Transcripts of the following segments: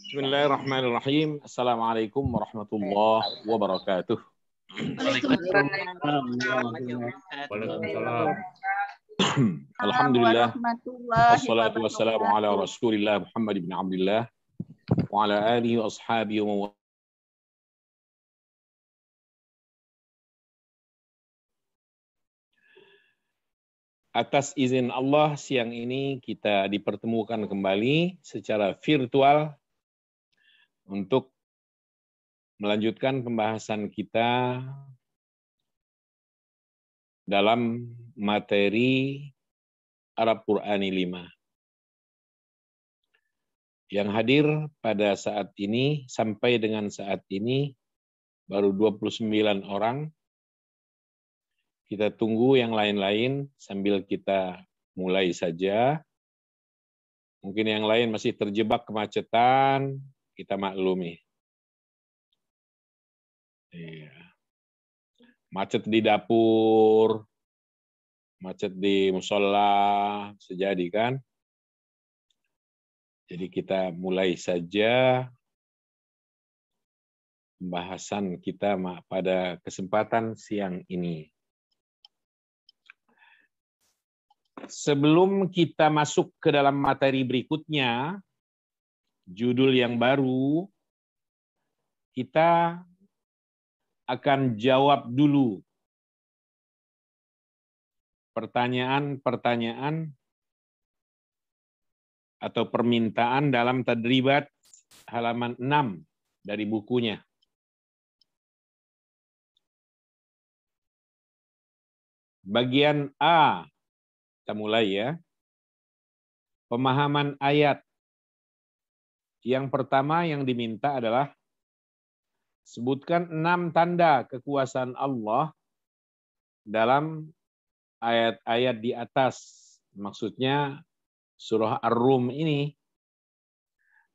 Bismillahirrahmanirrahim. Assalamualaikum warahmatullahi wabarakatuh. Waalaikumsalam. Alhamdulillah. Wassalatu wassalamu ala Rasulillah Muhammad bin Abdullah wa ala alihi wa ashabihi wa atas izin Allah, siang ini kita dipertemukan kembali secara virtual untuk melanjutkan pembahasan kita dalam materi Arab Qur'ani 5. Yang hadir pada saat ini, sampai dengan saat ini, baru 29 orang. Kita tunggu yang lain-lain sambil kita mulai saja. Mungkin yang lain masih terjebak kemacetan, kita maklumi. Iya. Macet di dapur, macet di musola, sejadi kan? Jadi kita mulai saja pembahasan kita pada kesempatan siang ini. Sebelum kita masuk ke dalam materi berikutnya, judul yang baru, kita akan jawab dulu pertanyaan-pertanyaan atau permintaan dalam tadribat halaman 6 dari bukunya. Bagian A, kita mulai ya. Pemahaman ayat. Yang pertama yang diminta adalah sebutkan 6 tanda kekuasaan Allah dalam ayat-ayat di atas. Maksudnya surah Ar-Rum ini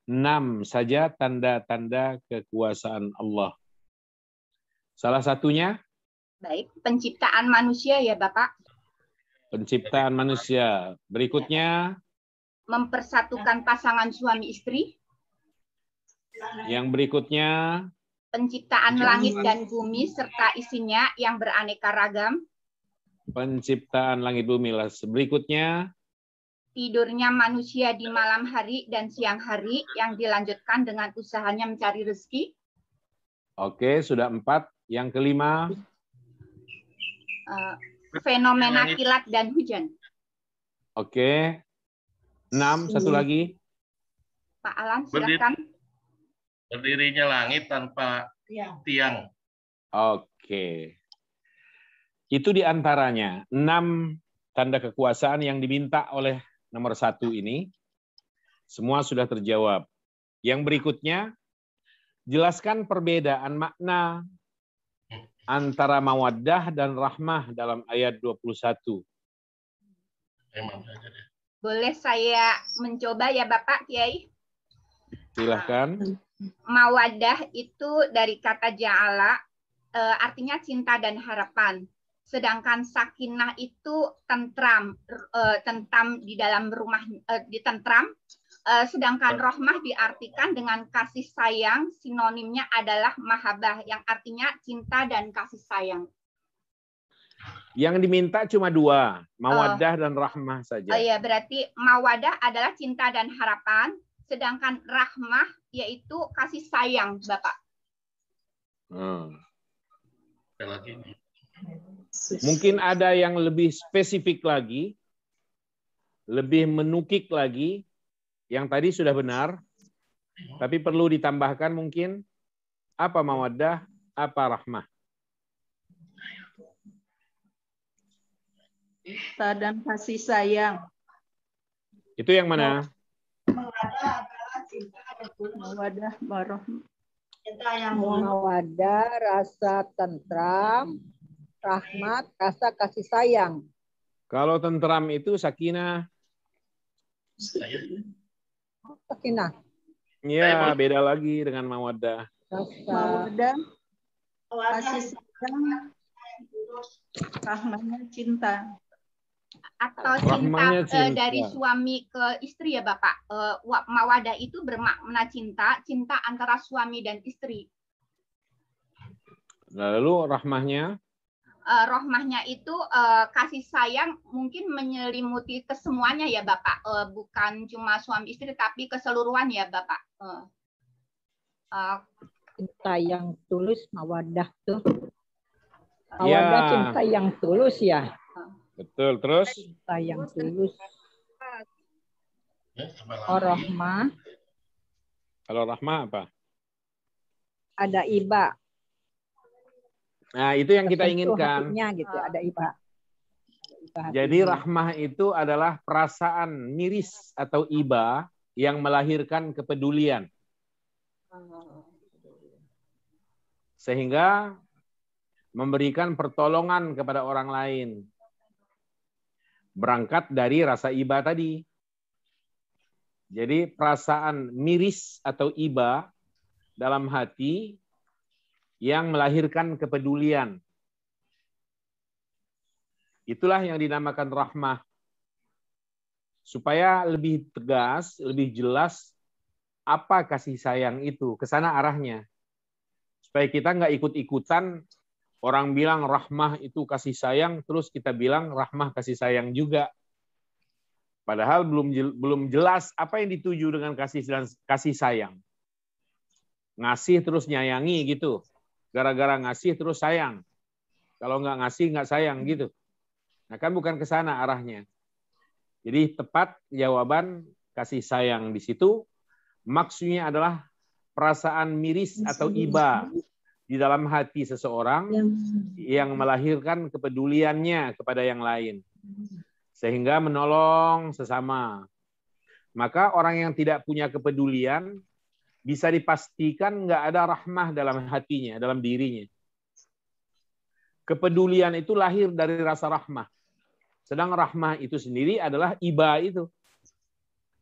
6 saja tanda-tanda kekuasaan Allah. Salah satunya? Baik, penciptaan manusia ya Bapak. Penciptaan manusia. Berikutnya? Mempersatukan pasangan suami istri. Yang berikutnya? Penciptaan langit dan bumi serta isinya yang beraneka ragam. Penciptaan langit bumi. Berikutnya? Tidurnya manusia di malam hari dan siang hari yang dilanjutkan dengan usahanya mencari rezeki. Oke, sudah 4. Yang kelima? Fenomena kilat dan hujan. Oke. 6, satu lagi. Pak Alan, silakan. Berdirinya langit tanpa tiang. Oke. Itu diantaranya 6 tanda kekuasaan yang diminta oleh nomor 1 ini. Semua sudah terjawab. Yang berikutnya, jelaskan perbedaan makna antara mawaddah dan rahmah dalam ayat 21. Boleh saya mencoba ya Bapak Kiai? Silahkan. Mawaddah itu dari kata ja'ala, artinya cinta dan harapan. Sedangkan sakinah itu tentram, tentam di dalam rumah, ditentram. Sedangkan rahmah diartikan dengan kasih sayang, sinonimnya adalah mahabbah, yang artinya cinta dan kasih sayang. Yang diminta cuma 2, mawaddah dan rahmah saja. Oh iya, berarti mawaddah adalah cinta dan harapan, sedangkan rahmah yaitu kasih sayang, Bapak. Mungkin ada yang lebih spesifik lagi, lebih menukik lagi. Yang tadi sudah benar, tapi perlu ditambahkan mungkin apa mawaddah, apa rahmah. Cinta dan kasih sayang. Itu yang mana? Mawaddah, warahmah. Mawaddah, rasa tentram, rahmat, rasa kasih sayang. Kalau tentram itu sakinah. Sakinah. Ya, beda lagi dengan mawaddah. Mawaddah, kasih sayang, rahmatnya cinta. atau cinta Rahmahnya cinta. dari suami ke istri ya Bapak. Mawadah itu bermakna cinta, cinta antara suami dan istri. Lalu rahmahnya? Rahmahnya itu kasih sayang mungkin menyelimuti kesemuanya ya Bapak. Bukan cuma suami istri tapi keseluruhan ya Bapak. Cinta yang tulus, mawadah tuh. Mawadah ya. Cinta yang tulus ya. Betul, terus? Cinta yang tulus. Rahmah. Kalau rahmah apa? Ada iba. Nah, itu yang kita inginkan. Gitu, ada iba. Jadi rahmah itu adalah perasaan miris atau iba yang melahirkan kepedulian. Sehingga memberikan pertolongan kepada orang lain. Berangkat dari rasa iba tadi. Jadi perasaan miris atau iba dalam hati yang melahirkan kepedulian. Itulah yang dinamakan rahmah. Supaya lebih tegas, lebih jelas apa kasih sayang itu, ke sana arahnya. Supaya kita nggak ikut-ikutan orang bilang rahmah itu kasih sayang, terus kita bilang rahmah kasih sayang juga. Padahal belum jelas apa yang dituju dengan kasih sayang. Ngasih terus nyayangi gitu. Gara-gara ngasih terus sayang. Kalau nggak ngasih nggak sayang gitu. Nah kan bukan ke sana arahnya. Jadi tepat jawaban kasih sayang di situ maksudnya adalah perasaan miris atau iba di dalam hati seseorang yang melahirkan kepeduliannya kepada yang lain. Sehingga menolong sesama. Maka orang yang tidak punya kepedulian bisa dipastikan nggak ada rahmah dalam hatinya, dalam dirinya. Kepedulian itu lahir dari rasa rahmah. Sedang rahmah itu sendiri adalah iba itu.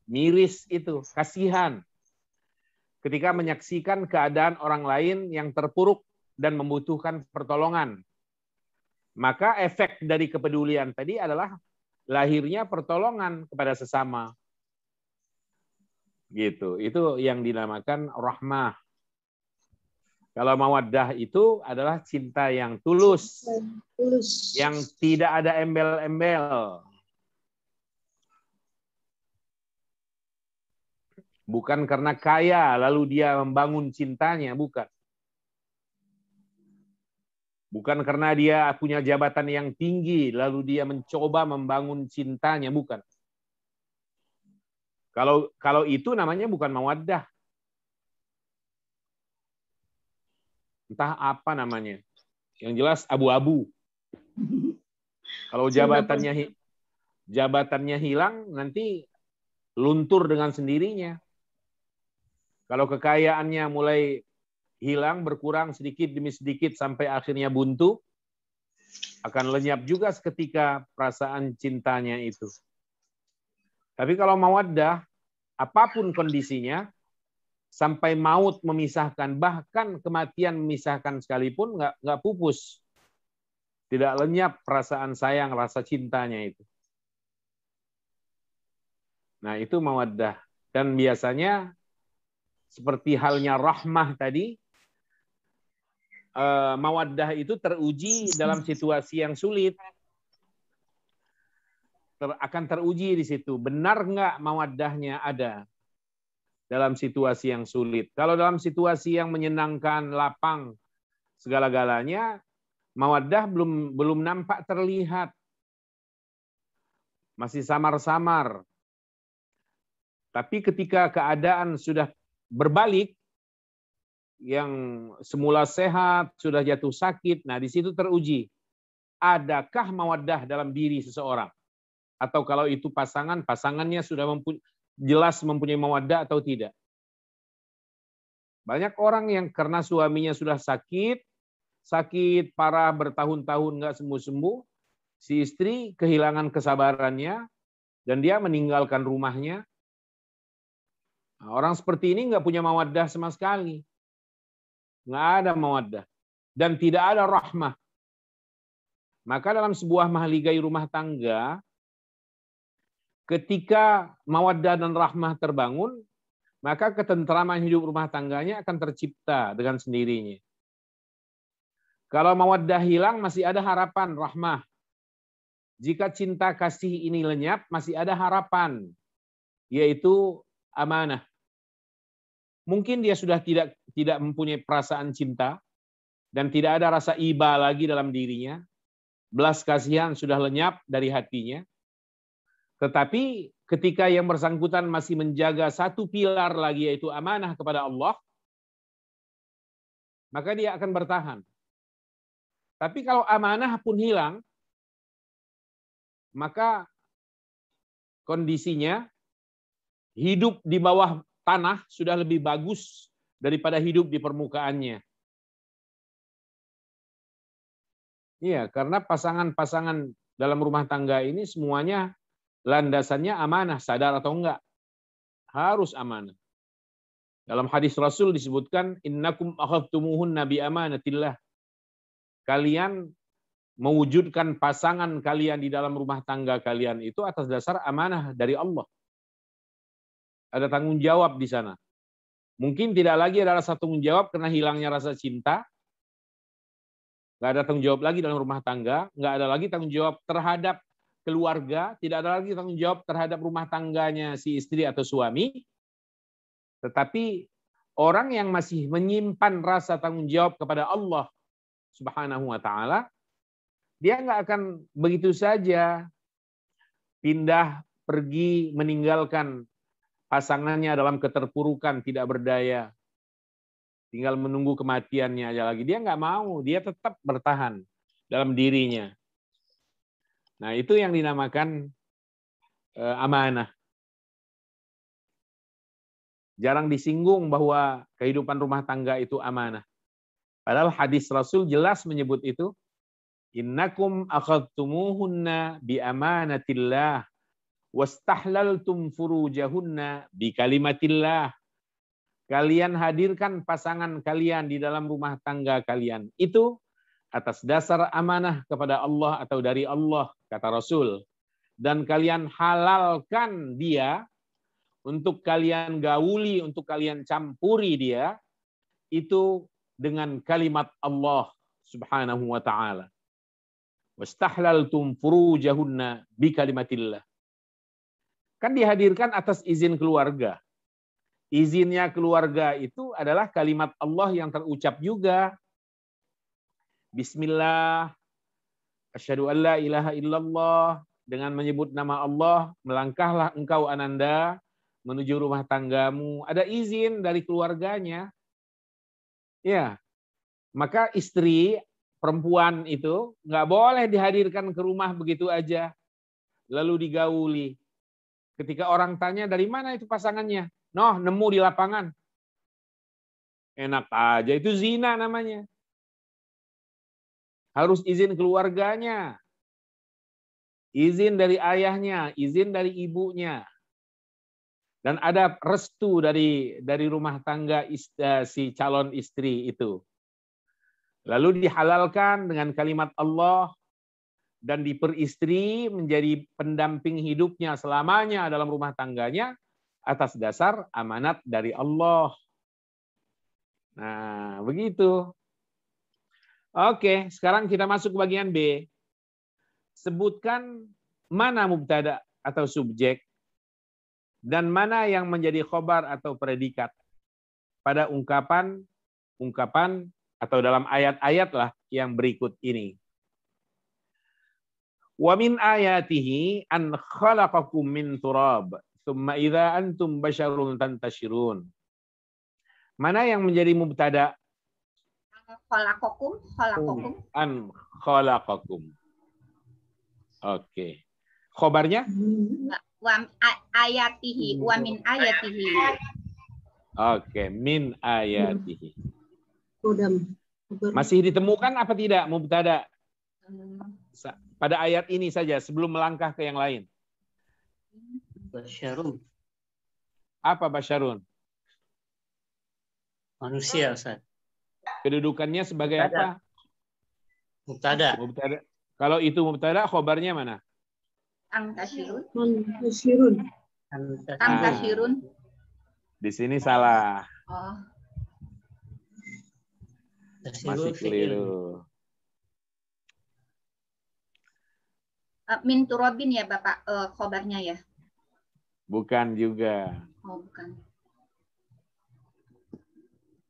Miris itu, kasihan. Ketika menyaksikan keadaan orang lain yang terpuruk dan membutuhkan pertolongan. Maka efek dari kepedulian tadi adalah lahirnya pertolongan kepada sesama. Gitu. Itu yang dinamakan rahmah. Kalau mawaddah itu adalah cinta yang tulus. Yang tidak ada embel-embel. Bukan karena kaya lalu dia membangun cintanya, bukan. Bukan karena dia punya jabatan yang tinggi lalu dia mencoba membangun cintanya, bukan. Kalau itu namanya bukan mawaddah. Entah apa namanya. Yang jelas abu-abu. Kalau jabatannya hilang, nanti luntur dengan sendirinya. Kalau kekayaannya mulai hilang, berkurang sedikit demi sedikit sampai akhirnya buntu, akan lenyap juga seketika perasaan cintanya itu. Tapi kalau mawaddah, apapun kondisinya, sampai maut memisahkan, bahkan kematian memisahkan sekalipun, nggak pupus. Tidak lenyap perasaan sayang, rasa cintanya itu. Nah, itu mawaddah. Dan biasanya, seperti halnya rahmah tadi, mawaddah itu teruji dalam situasi yang sulit. Akan teruji di situ. Benar nggak mawaddahnya ada dalam situasi yang sulit? Kalau dalam situasi yang menyenangkan, lapang, segala-galanya, mawaddah belum nampak terlihat. Masih samar-samar. Tapi ketika keadaan sudah berbalik, yang semula sehat, sudah jatuh sakit, nah di situ teruji. Adakah mawaddah dalam diri seseorang? Atau kalau itu pasangannya sudah jelas mempunyai mawaddah atau tidak. Banyak orang yang karena suaminya sudah sakit parah bertahun-tahun nggak sembuh-sembuh, si istri kehilangan kesabarannya dan dia meninggalkan rumahnya. Nah, orang seperti ini nggak punya mawaddah sama sekali, nggak ada mawaddah dan tidak ada rahmah. Maka dalam sebuah mahligai rumah tangga ketika mawaddah dan rahmah terbangun, maka ketentraman hidup rumah tangganya akan tercipta dengan sendirinya. Kalau mawaddah hilang, masih ada harapan rahmah. Jika cinta kasih ini lenyap, masih ada harapan, yaitu amanah. Mungkin dia sudah tidak mempunyai perasaan cinta dan tidak ada rasa iba lagi dalam dirinya. Belas kasihan sudah lenyap dari hatinya. Tetapi ketika yang bersangkutan masih menjaga satu pilar lagi, yaitu amanah kepada Allah, maka dia akan bertahan. Tapi kalau amanah pun hilang, maka kondisinya hidup di bawah tanah sudah lebih bagus daripada hidup di permukaannya. Iya, karena pasangan-pasangan dalam rumah tangga ini semuanya landasannya amanah, sadar atau enggak. Harus amanah. Dalam hadis Rasul disebutkan, innakum akhadtumuhunna bi amanatillah. Kalian mewujudkan pasangan kalian di dalam rumah tangga kalian itu atas dasar amanah dari Allah. Ada tanggung jawab di sana. Mungkin tidak lagi ada rasa tanggung jawab karena hilangnya rasa cinta. Nggak ada tanggung jawab lagi dalam rumah tangga. Nggak ada lagi tanggung jawab terhadap keluarga. Tidak ada lagi tanggung jawab terhadap rumah tangganya si istri atau suami. Tetapi orang yang masih menyimpan rasa tanggung jawab kepada Allah Subhanahu wa ta'ala, dia nggak akan begitu saja pindah, pergi, meninggalkan pasangannya dalam keterpurukan, tidak berdaya, tinggal menunggu kematiannya aja lagi. Dia nggak mau, dia tetap bertahan dalam dirinya. Nah, itu yang dinamakan amanah. Jarang disinggung bahwa kehidupan rumah tangga itu amanah. Padahal hadis Rasul jelas menyebut itu. Innakum akhadtumuhunna bi amanatillah wastahlaltum furujahunna bi kalimatillah. Kalian hadirkan pasangan kalian di dalam rumah tangga kalian. Itu atas dasar amanah kepada Allah atau dari Allah, kata Rasul. Dan kalian halalkan dia untuk kalian gauli, untuk kalian campuri dia, itu dengan kalimat Allah Subhanahu wa ta'ala. Wastahlaltum furujahunna bi kalimatillah. Kan dihadirkan atas izin keluarga. Izinnya keluarga itu adalah kalimat Allah yang terucap juga. Bismillah, asyhadu an la ilaha illallah, dengan menyebut nama Allah, melangkahlah engkau Ananda menuju rumah tanggamu. Ada izin dari keluarganya. Ya, maka istri perempuan itu nggak boleh dihadirkan ke rumah begitu aja, lalu digauli. Ketika orang tanya dari mana itu pasangannya, noh nemu di lapangan. Enak aja, itu zina namanya. Harus izin keluarganya, izin dari ayahnya, izin dari ibunya. Dan ada restu dari rumah tangga si calon istri itu. Lalu dihalalkan dengan kalimat Allah dan diperistri menjadi pendamping hidupnya selamanya dalam rumah tangganya atas dasar amanat dari Allah. Nah, begitu. Oke, sekarang kita masuk ke bagian B. Sebutkan mana mubtada atau subjek dan mana yang menjadi khobar atau predikat pada ungkapan atau dalam ayat-ayat lah yang berikut ini. Wa min ayatihi an khalaqakum min turab thumma idza antum basyarun tantashirun. Mana yang menjadi mubtada? Khalaqakum. An khalaqakum. Oke. Khobarnya? Wa ayatihi, wa min ayatihi. Oke, min ayatihi. Masih ditemukan apa tidak mubtada? Pada ayat ini saja sebelum melangkah ke yang lain. Basyarun. Apa basyarun? Manusia, Ustaz. Kedudukannya sebagai apa? Mubtada. Mubtada. Kalau itu mubtada, khobarnya mana? Angkasirun. Angkasirun. Angkasirun. Di sini salah. Oh. Masih keliru. Min turabin ya Bapak khobarnya ya? Bukan juga. Oh, bukan.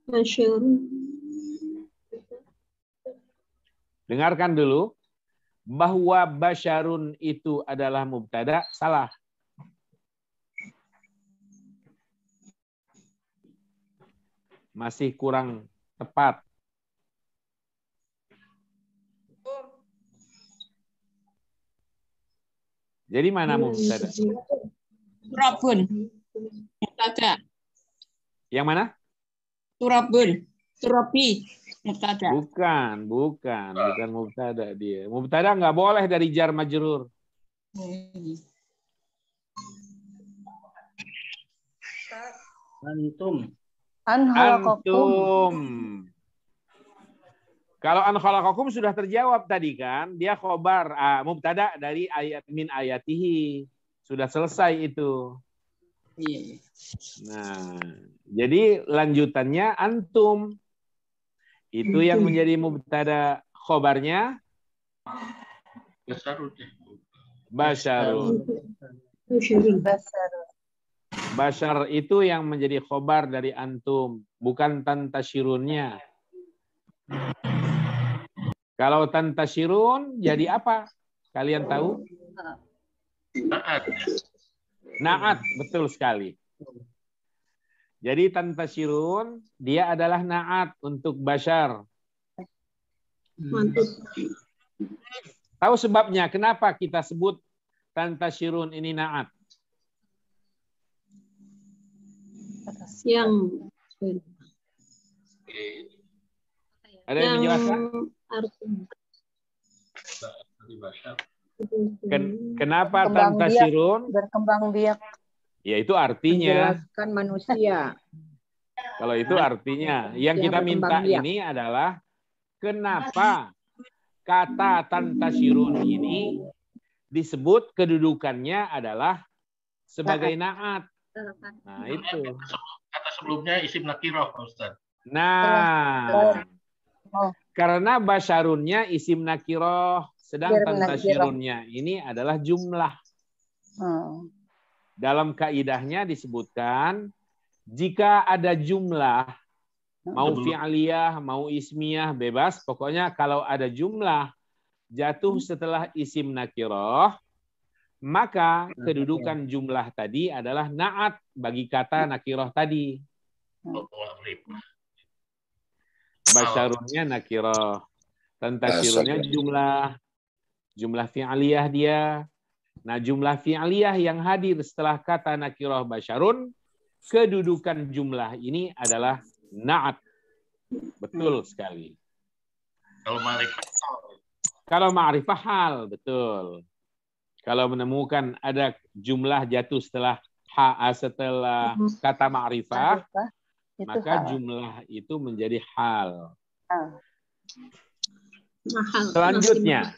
Basyarun. Dengarkan dulu. Bahwa basyarun itu adalah mubtada, salah. Masih kurang tepat. Jadi mana mubtada? Turabun. Mubtada. Yang mana? Turabun. Turabi. Mubtada. Bukan mubtada dia. Mubtada nggak boleh dari jar majrur. Antum. Antum. Kalau an khalaqakum sudah terjawab tadi kan, dia khobar mubtada dari ayat min ayatihi. Sudah selesai itu. Iya. Nah, jadi lanjutannya antum. Itu yang menjadi mubtada, khobarnya basyarun. Basyar itu yang menjadi khobar dari antum, bukan tantashirunnya. Kalau tantashirun jadi apa? Kalian tahu? Naat. Naat, betul sekali. Jadi tantashirun dia adalah naat untuk basyar. Mantap. Tahu sebabnya kenapa kita sebut tantashirun ini naat? Yang Ada yang menjelaskan? Kenapa tantashirun? Berkembang biak. Ya itu artinya. Menjelaskan manusia. Kalau itu artinya. Yang kita minta ini adalah kenapa kata tantashirun ini disebut kedudukannya adalah sebagai naat. Nah itu. Kata sebelumnya isim nakirah, Ustaz. Nah, karena basyarunnya isim nakirah, sedangkan tashirunnya ini adalah jumlah. Dalam kaidahnya disebutkan jika ada jumlah mau fi'liyah, mau ismiyah, bebas. Pokoknya kalau ada jumlah jatuh setelah isim nakirah, maka kedudukan jumlah tadi adalah naat bagi kata nakirah tadi. Basyarunnya nakirah, tantashirunnya jumlah fi'liyah dia. Nah, jumlah fi'liyah yang hadir setelah kata nakirah basyarun, kedudukan jumlah ini adalah na'at. Betul sekali. Kalau ma'rifah hal, betul. Kalau menemukan ada jumlah jatuh setelah kata ma'rifah, maka jumlah itu menjadi hal. Selanjutnya,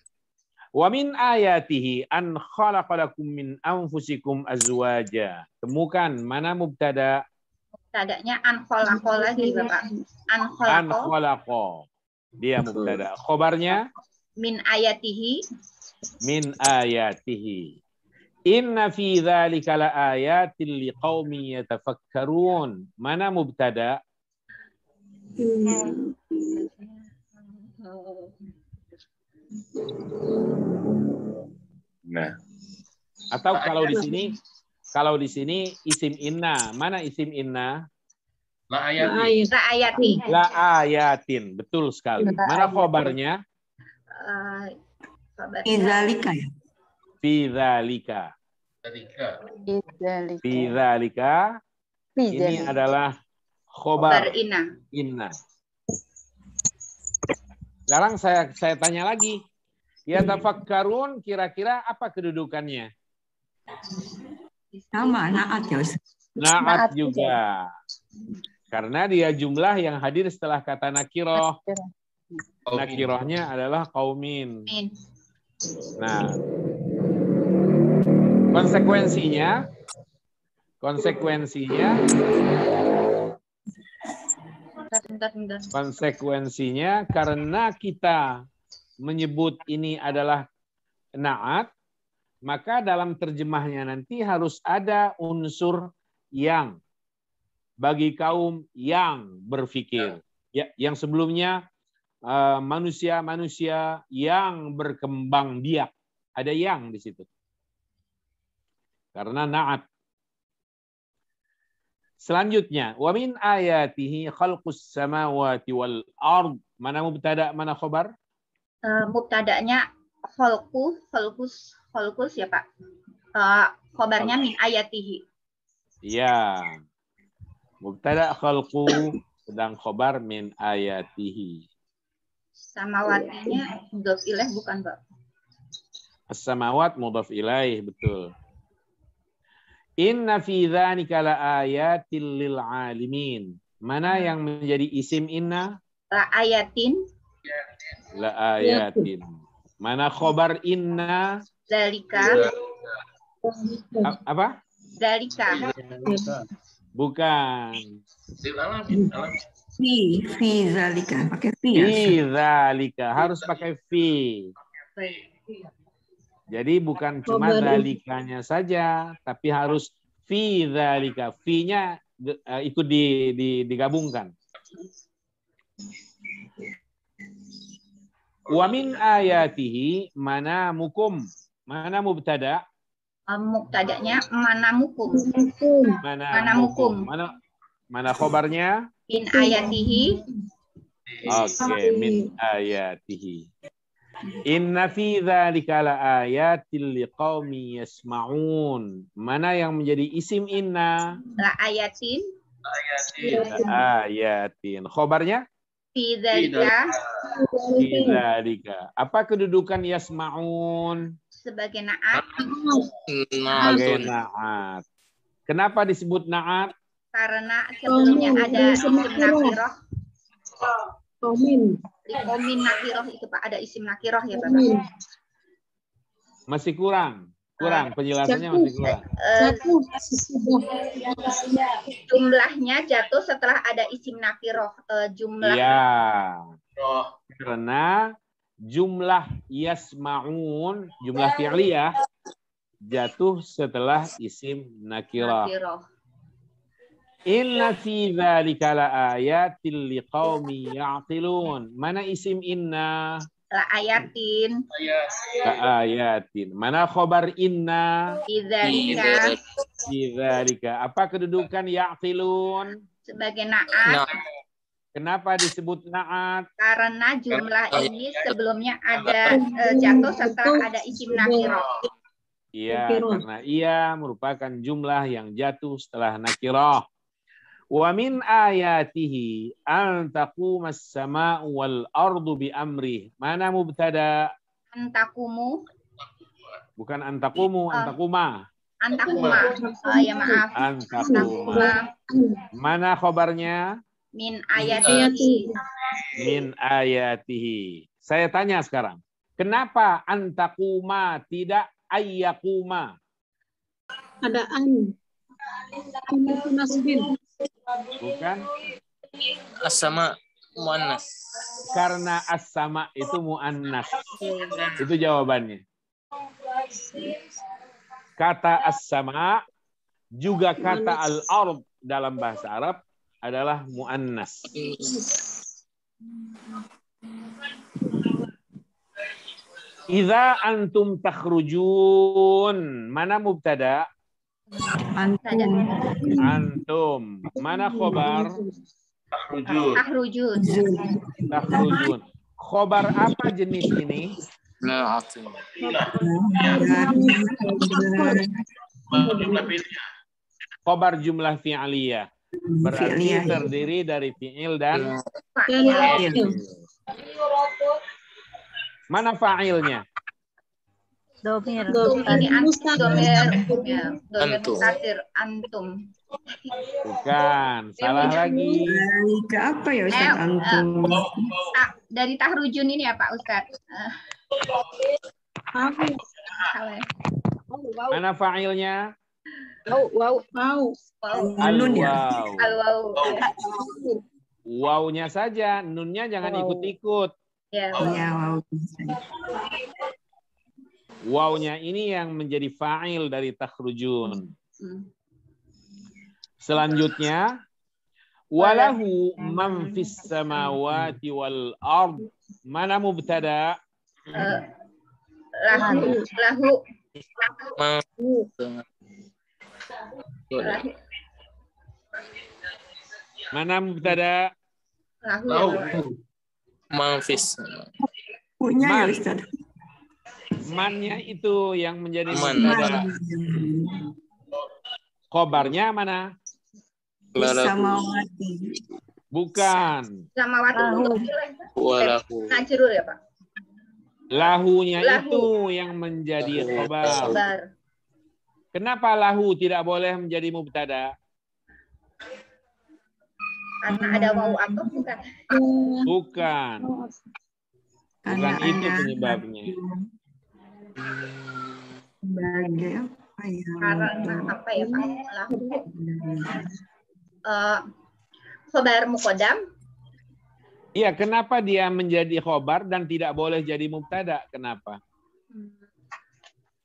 wa min ayatihi an khalaqalakum min anfusikum azwaja. Temukan mana mubtada? Mubtadanya an khalaqa lagi Bapak. An khalaqa. Dia mubtada. Khobarnya min ayatihi. Min ayatihi. Inna fi dzalika laayatil liqaumin yatafakkarun. Mana mubtada? Nah. Atau kalau di sini isim inna. Mana isim inna? La ayati. La ayatin. Betul sekali. Mana khobarnya? Idzalika ya. Fi dzalika. Ini adalah khobar inna. Sekarang saya tanya lagi. Ya tafakkarun kira-kira apa kedudukannya? Sama naat ya. Naat juga. Karena dia jumlah yang hadir setelah kata nakiroh. Nakirohnya adalah qaumin. Nah, Konsekuensinya karena kita menyebut ini adalah na'at, maka dalam terjemahnya nanti harus ada unsur yang bagi kaum yang berpikir. Ya, yang sebelumnya manusia-manusia yang berkembang biak. Ada yang di situ. Karena na'at. Selanjutnya, wa min ayatihi khalqus samawati wal ard. Mana mubtada, mana khobar? Mubtada'nya khalqus ya Pak. Khobarnya min ayatihi. Ya. Mubtada khalqu, sedang khobar min ayatihi. Samawatinya mudhaf ilaih bukan, Pak? As-samawat mudhaf ilaih, betul. Inna fi dzalika laayatil lil alimin. Mana yang menjadi isim inna? Laayatin. Laayatin. Mana khobar inna? Dzalika. Apa? Dzalika. Bukan. Fi zalika, pakai fi. Fi zalika, harus pakai fi. Jadi bukan cuma zalikanya saja, tapi harus fi zalika. Fi-nya ikut digabungkan. Wa min ayatihi manamukum. Mana mubtada? Mubtada'nya manamukum. Manamukum. Mana khobarnya? Min ayatihi. Oke, min ayatihi. Inna fi dzalika laayatil liqaumi yasma'un. Mana yang menjadi isim inna? Laayatin. Ayatin. Khobarnya? Fi dzalika. Fi dzalika. Apa kedudukan yasma'un? Sebagai na'at. Sebagai na'at. Kenapa disebut na'at? Karena sebelumnya ada isim nakirah. Liqaumin nakirah itu Pak, ada isim nakirah ya Bapak. Masih kurang. Penjelasannya masih kurang. Jumlahnya jatuh setelah ada isim nakirah. Jumlah. Ya. Karena jumlah yasma'un, jumlah fi'liyah jatuh setelah isim nakirah. Inna fi dzalika laayatil liqaumi ya'qilun. Mana isim inna? Laayatin. Laayatin. Mana khobar inna? Idzalika. Idzalika. Apa kedudukan ya'qilun? Sebagai na'at. Kenapa disebut na'at? Karena jumlah ini sebelumnya ada jatuh setelah ada isim nakirah. Iya, karena ia merupakan jumlah yang jatuh setelah nakirah. Wa min ayatihi an taqumas samaa'u wal ardu bi amrih. Mana mubtada? Antakumu. Bukan antakumu, antakuma. Antakuma. Oh ya maaf. Antakuma. Mana khobarnya? Min ayatihi. Min ayatihi. Saya tanya sekarang. Kenapa antakuma tidak ayyakuma? Ada an. Nasbin. Bukan? As-sama muannas. Karena as-sama itu muannas. Itu jawabannya. Kata as-sama juga kata al-ard dalam bahasa Arab adalah muannas. Idza antum takhrujun. Mana mubtada? Antum. Mana khobar? Takhrujun. Takhrujun. Khobar apa jenis ini? Khobar jumlah fi'liyah. Berarti terdiri dari fi'il dan fa'il. Mana fa'ilnya? Domir. Ini domir mustatir antum. Bukan, salah lagi. Ke apa ya Ustaz antum? Dari tahrujun ini ya Pak Ustaz. Mana fa'ilnya? Wow. Al-waw. Al-waw. Wawnya saja, nunnya jangan ikut-ikut. Ya. Wow. Wawnya ini yang menjadi fa'il dari takhrujun. Selanjutnya, walahu man fis samawati wal ard. Mana mubtada? Lahu. Mana mubtada? Lahu. Manfis. Punya ya Ustaz. Mannya itu yang menjadi Man. mubtada. Khobarnya mana? Samawati. Bukan. Samawati. Walahu. Najrul ya Pak. Lahunya Lahu. itu yang menjadi khobar. Khobar. Kenapa lahu tidak boleh menjadi mubtada? Karena ada wawu atau bukan? Bukan. Bukan itu penyebabnya. Sebagai apa ya? Karena apa ya Pak? Lahu. Khobar muqaddam. Iya, kenapa dia menjadi khobar dan tidak boleh jadi mubtada? Kenapa?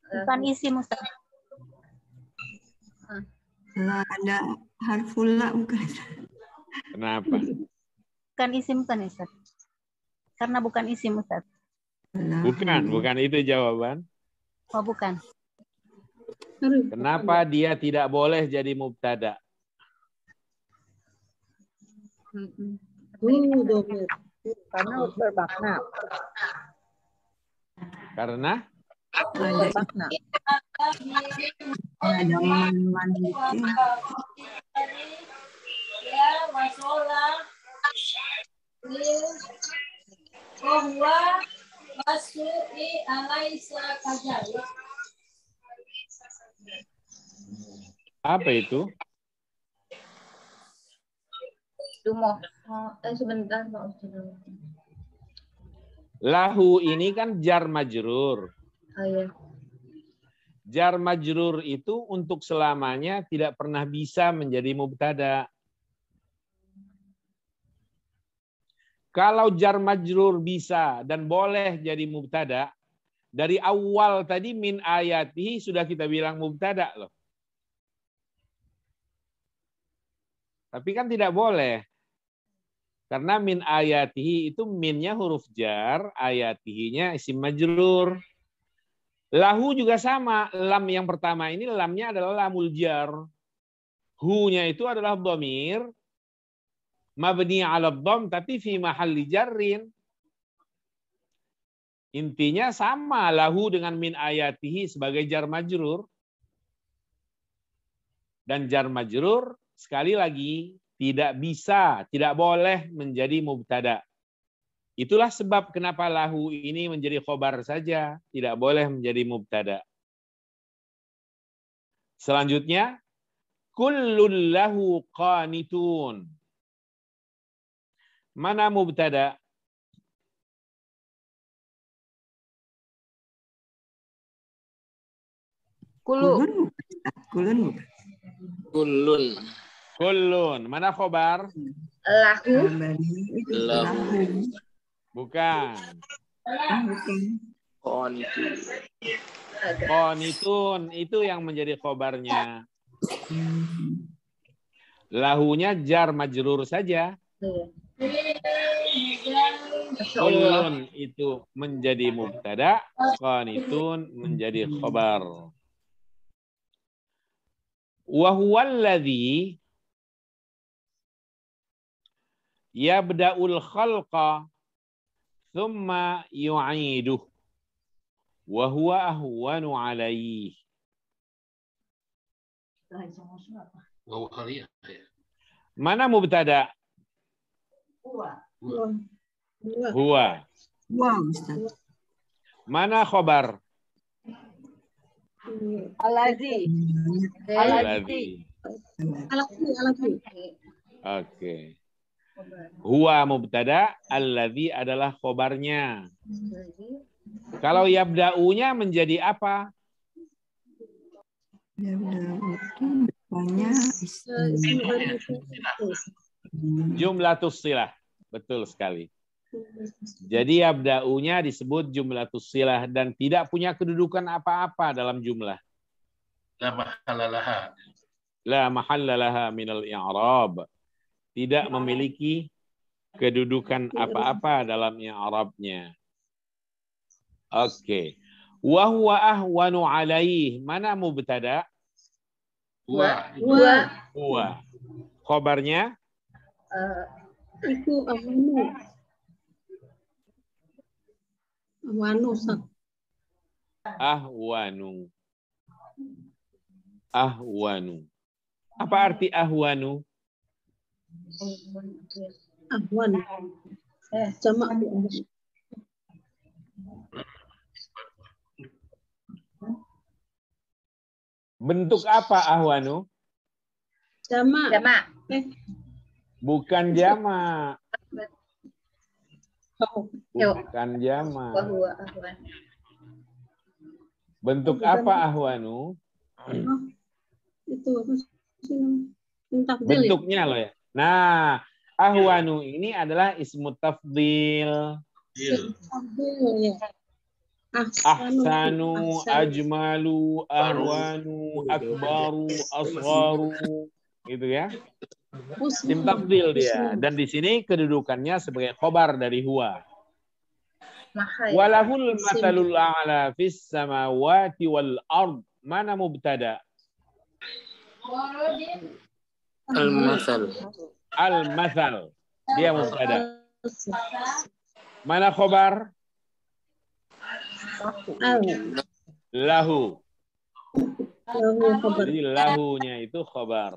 Bukan isim, Ustaz. Lah, ada harful la bukan? Kenapa? Bukan isim, kan Ustaz? Karena bukan isim, Ustaz. Bukan itu jawaban. Oh, bukan. Kenapa dia tidak boleh jadi mubtada? Karena bermakna. Karena Bermakna. Ada man itu. Ya, masalah. Bahwa masui alaisa kajali. apa itu? Dumo. Sebentar Pak Ustaz. Lahu ini kan jar majrur. Oh iya. Jar majrur itu untuk selamanya tidak pernah bisa menjadi mubtada. Kalau jar majrur bisa dan boleh jadi mubtada, dari awal tadi min ayatihi sudah kita bilang mubtada loh. Tapi kan tidak boleh. Karena min ayatihi itu minnya huruf jar, ayatihinya isim majrur. Lahu juga sama. Lam yang pertama ini lamnya adalah lamul jar. Hu-nya itu adalah dhamir. Mabni ala dham tapi fi mahalli jarrin. Intinya sama lahu dengan min ayatihi sebagai jar majrur. Dan jar majrur sekali lagi tidak bisa, tidak boleh menjadi mubtada. Itulah sebab kenapa lahu ini menjadi khobar saja, tidak boleh menjadi mubtada. Selanjutnya, kullun lahu qanitun. Mana mubtada? Kulun. Kullun. Mana khobar? Lahu. Bukan. Qanitun itu yang menjadi khobarnya. Lahunya jar majrur saja. Kullun itu menjadi mubtada, qanitun menjadi khobar. Wa huwal ladzi yabda'ul khalqa thumma yu'iduh wa huwa ahwanu alaihi. Mana mubtada? Huwa. Mana khobar? Al-ladzi. Oke. Huwa mubtada, alladzi adalah khobarnya. Kalau yabda'unya menjadi apa? Banyak Jumlatus silah. Betul sekali. Jadi yabda'unya disebut jumlatus silah dan tidak punya kedudukan apa-apa dalam jumlah. La mahallalaha. La mahallalaha minal i'rab. Tidak memiliki kedudukan apa-apa dalam i'rabnya. Oke. Wa huwa ahwanu alaih. Mana mubtada? Huwa. Khobarnya? Itu ahwanu. Ahwanu. Ahwanu. Ahwanu. Apa arti ahwanu? Ahwan. Jamak. Bentuk apa ahwanu? Jamak. Bukan jamak. Bukan jamak. Bentuk apa ahwanu? Itu apa sih? Bentuknya loh ya. Nah, ahwanu ini adalah ismu tafdil. Ahsanu, ajmalu, ahwanu, akbaru, asgharu, gitu ya. Isim tafdil dia. Dan di sini kedudukannya sebagai khobar dari huwa. Walahul mathalul a'la fis samawati wal ard. Mana mubtada? Al-mathal. Al-mathal. Dia mubtada. Mana khobar? Lahu. Jadi lahunya itu khobar.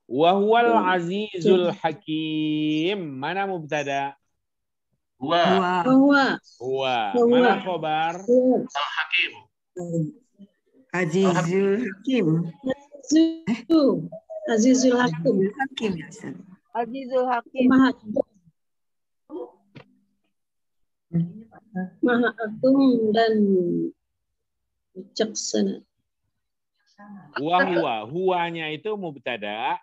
Wahwal azizul hakim. Mana mubtada? Huwa. Mana khobar? Al-Hakim. Azizul Hakim. Azizul Hakim. Azizul Hakim. Maha Agung dan bijaksana. Wahwa. Huwanya itu mubtada.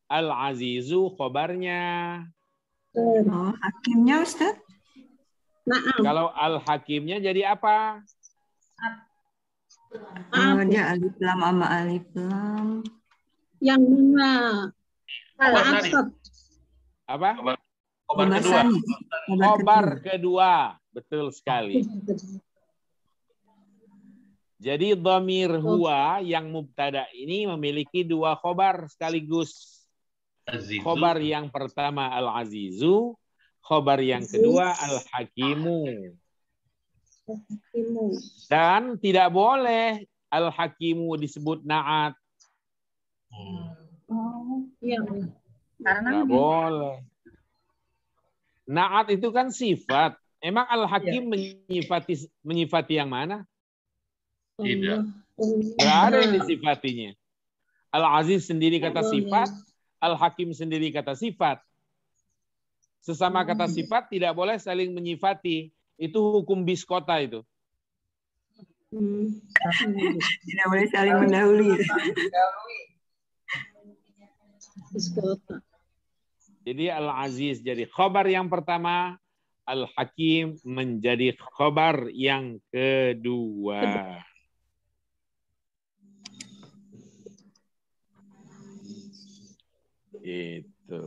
Al-azizu khobarnya. Oh, hakimnya Ustaz? Kalau al-hakimnya jadi apa? Dia alif lam sama alif lam. Yang mana? Apa? Khobar kedua. Khobar kedua. Betul sekali. Jadi dhamir huwa yang mubtada ini memiliki dua khobar sekaligus. Khobar yang pertama al-azizu, khobar yang kedua al-hakimu. Dan tidak boleh al-hakimu disebut na'at. Tidak boleh. Na'at itu kan sifat. Emang al-hakim menyifati yang mana? Tidak. Tidak ada yang disifatinya. Al-aziz sendiri kata sifat, al-hakim sendiri kata sifat. Sesama kata sifat tidak boleh saling menyifati. Itu hukum biskota itu. Tidak boleh saling mendahului. Jadi al-aziz jadi khobar yang pertama, al-hakim menjadi khobar yang kedua. Itu.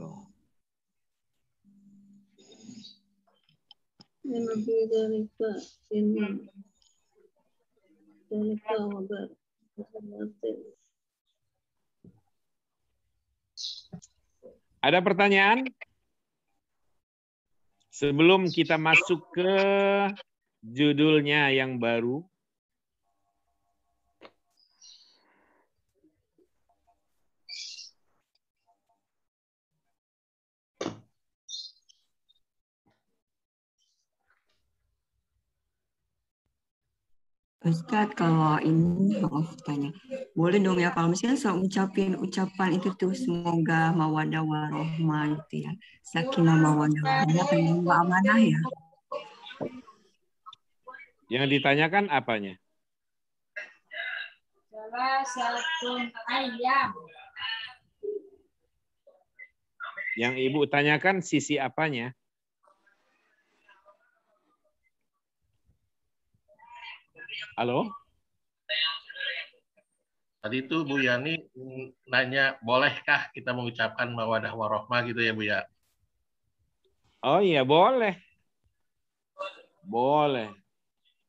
Ada pertanyaan? Sebelum kita masuk ke judulnya yang baru. Ustadz, kalau ini maaf tanya, boleh dong ya kalau misalnya saya ngucapin ucapan itu tuh semoga mawaddah warohmah gitu ya, sakinah mawaddah warohmah kayak amanah ya. Yang ditanyakan apanya? salasatun ayyam. Yang Ibu tanyakan sisi apanya? Halo? Tadi itu Bu Yani nanya, bolehkah kita mengucapkan mawadah warohmah gitu ya Bu ya? Oh iya, boleh. Boleh.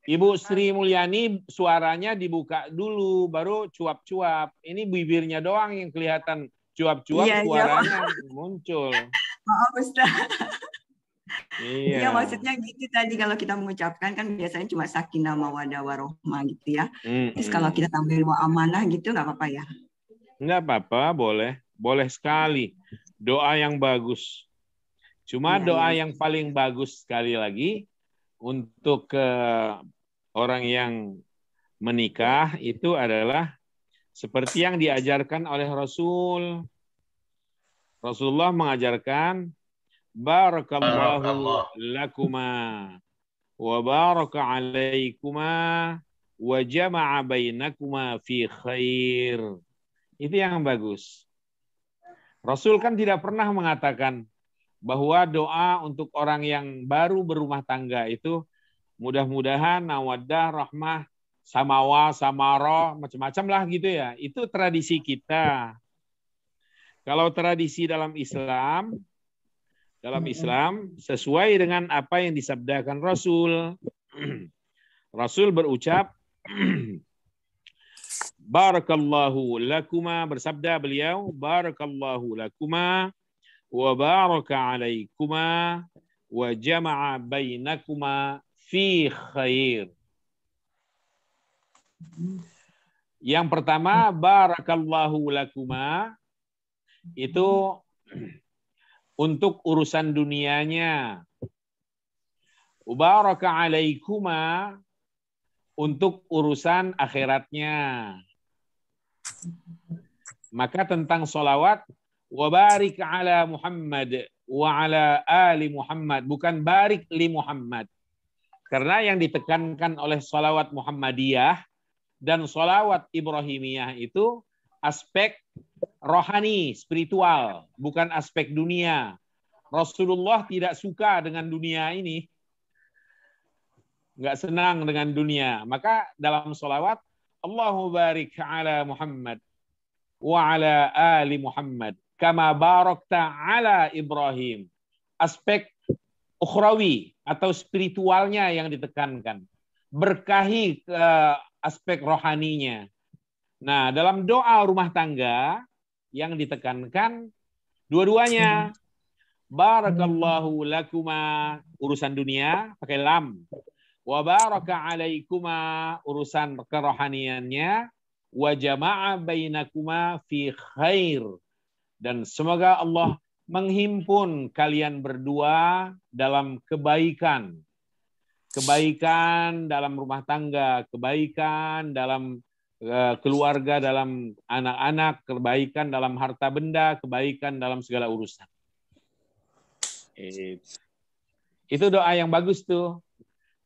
Ibu Sri Mulyani suaranya dibuka dulu, baru cuap-cuap. Ini bibirnya doang yang kelihatan cuap-cuap, Iya, suaranya muncul. Maaf Ustaz. Iya. Iya, maksudnya gitu tadi kalau kita mengucapkan kan biasanya cuma sakinah mawadah warohmah gitu ya. Terus kalau kita tambahin wa amanah gitu nggak apa-apa ya? Nggak apa-apa, boleh. Boleh sekali. Doa yang bagus. Cuma Iya, doa iya. yang paling bagus sekali lagi untuk orang yang menikah itu adalah seperti yang diajarkan oleh Rasul. Rasulullah mengajarkan barakallahu lakuma wa baraka alaikuma wa jama'a bainakuma fi khair. Itu yang bagus. Rasul kan tidak pernah mengatakan bahwa doa untuk orang yang baru berumah tangga itu mudah-mudahan mawaddah, rahmah, samawa, samara, macam-macam lah gitu ya. Itu tradisi kita. Kalau tradisi dalam Islam sesuai dengan apa yang disabdakan Rasul. Rasul berucap barakallahu lakuma, bersabda beliau barakallahu lakuma wa baraka alaikuma wa jama'a bainakuma fi khair. Yang pertama barakallahu lakuma itu untuk urusan dunianya. Baraka alaikuma untuk urusan akhiratnya. Maka tentang sholawat, wa barik ala Muhammad wa ala ali Muhammad, bukan barik li Muhammad. Karena yang ditekankan oleh sholawat Muhammadiyah dan sholawat Ibrahimiyah itu aspek rohani, spiritual, bukan aspek dunia. Rasulullah tidak suka dengan dunia ini. Nggak senang dengan dunia. Maka dalam sholawat, Allahu barik ala Muhammad wa ala ali Muhammad kama barakta ala Ibrahim. Aspek ukhrawi atau spiritualnya yang ditekankan. Berkahi ke aspek rohaninya. Nah, dalam doa rumah tangga yang ditekankan dua-duanya. Barakallahu lakuma urusan dunia pakai lam. Wa baraka alaikuma urusan kerohaniannya. Wa jama'a bainakuma fi khair. Dan semoga Allah menghimpun kalian berdua dalam kebaikan. Kebaikan dalam rumah tangga, kebaikan dalam keluarga, dalam anak-anak, kebaikan dalam harta benda, kebaikan dalam segala urusan. Itu doa yang bagus tuh.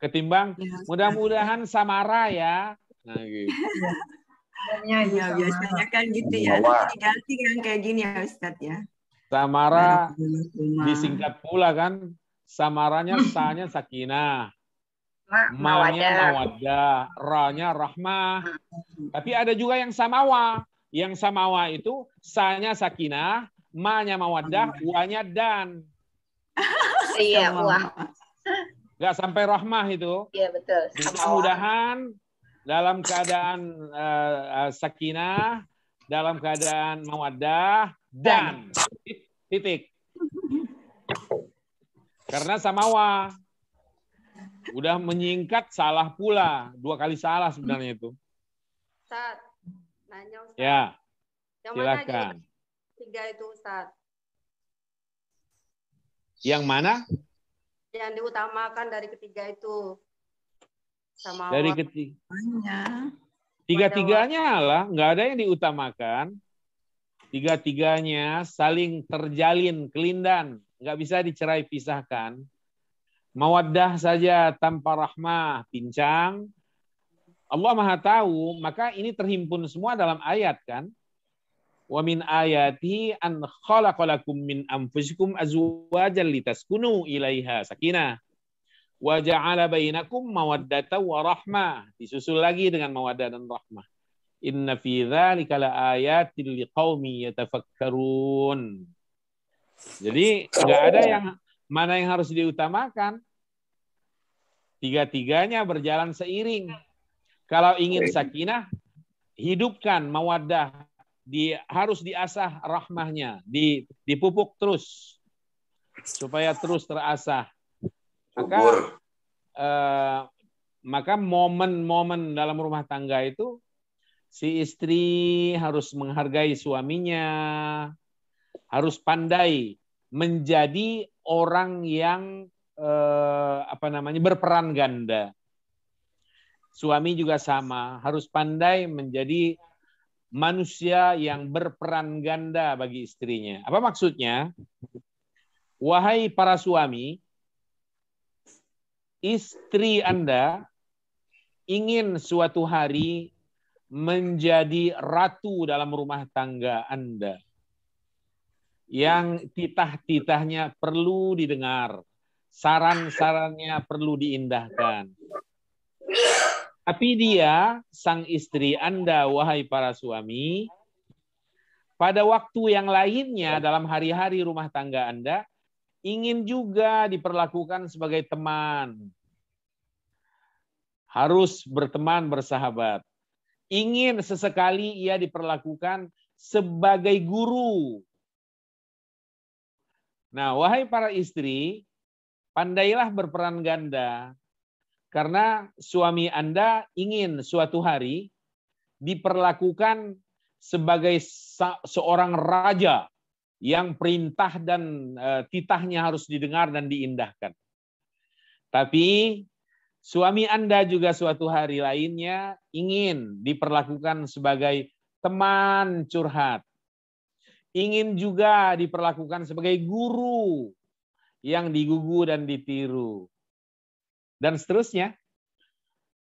Ketimbang mudah-mudahan samara ya. Nah, gitu. Ya, biasanya kan gitu ya. Diganti kan kayak gini ya Ustadz ya. Samara disingkat pula kan. Samaranya sanya sakinah. Ma-nya mawaddah, ra-nya rahmah. Tapi ada juga yang samawa. Yang samawa itu sa-nya sakinah, ma-nya mawaddah, wa-nya dan. Iya, wah. Nggak sampai rahmah itu. Iya, betul. Mudah-mudahan dalam keadaan sakinah, dalam keadaan mawaddah, dan. Titik. Karena samawa. Udah menyingkat salah pula. 2 kali salah sebenarnya itu. Ustaz, nanya Ustaz. Ya, yang silakan. Mana 3 itu Ustaz? Yang mana? Yang diutamakan dari ketiga itu. Sama Dari tiga-tiganya lah, nggak ada yang diutamakan. Tiga-tiganya saling terjalin, kelindan. Nggak bisa dicerai pisahkan. Mawaddah saja tanpa rahmah, pincang. Allah Maha tahu, maka ini terhimpun semua dalam ayat kan. Wa min ayati an khalaqalakum min anfusikum azwajan litaskunu ilaiha sakinah wa ja'ala bainakum mawaddatan wa rahmah. Disusul lagi dengan mawaddah dan rahmah. Inna fi dzalika laayatil liqaumi yatafakkarun. Jadi enggak ada yang mana yang harus diutamakan. Tiga-tiganya berjalan seiring. Kalau ingin sakinah, hidupkan mawaddah, harus diasah rahmahnya, dipupuk terus supaya terus terasah. Maka momen-momen dalam rumah tangga itu si istri harus menghargai suaminya, harus pandai menjadi orang yang berperan ganda. Suami juga sama, harus pandai menjadi manusia yang berperan ganda bagi istrinya. Apa maksudnya? Wahai para suami, istri Anda ingin suatu hari menjadi ratu dalam rumah tangga Anda. Yang titah-titahnya perlu didengar, saran-sarannya perlu diindahkan. Tapi dia, sang istri Anda, wahai para suami, pada waktu yang lainnya dalam hari-hari rumah tangga Anda, ingin juga diperlakukan sebagai teman. Harus berteman, bersahabat. Ingin sesekali ia diperlakukan sebagai guru. Nah, wahai para istri, pandailah berperan ganda. Karena suami Anda ingin suatu hari diperlakukan sebagai seorang raja yang perintah dan titahnya harus didengar dan diindahkan. Tapi suami Anda juga suatu hari lainnya ingin diperlakukan sebagai teman curhat. Ingin juga diperlakukan sebagai guru yang digugu dan ditiru. Dan seterusnya.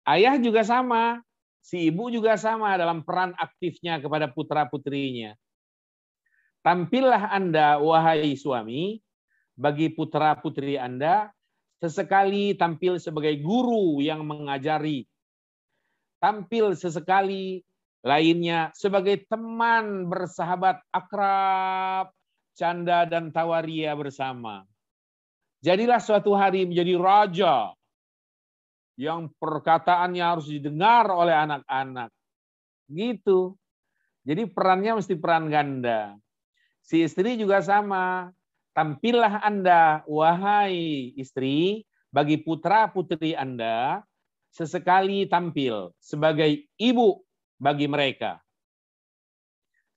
Ayah juga sama, si ibu juga sama dalam peran aktifnya kepada putra-putrinya. Tampillah Anda, wahai suami, bagi putra-putri Anda, sesekali tampil sebagai guru yang mengajari. Tampil sesekali lainnya sebagai teman bersahabat akrab, canda dan tawaria bersama. Jadilah suatu hari menjadi raja yang perkataannya harus didengar oleh anak-anak. Gitu. Jadi perannya mesti peran ganda. Si istri juga sama. Tampillah Anda, wahai istri, bagi putra-putri Anda, sesekali tampil sebagai ibu bagi mereka.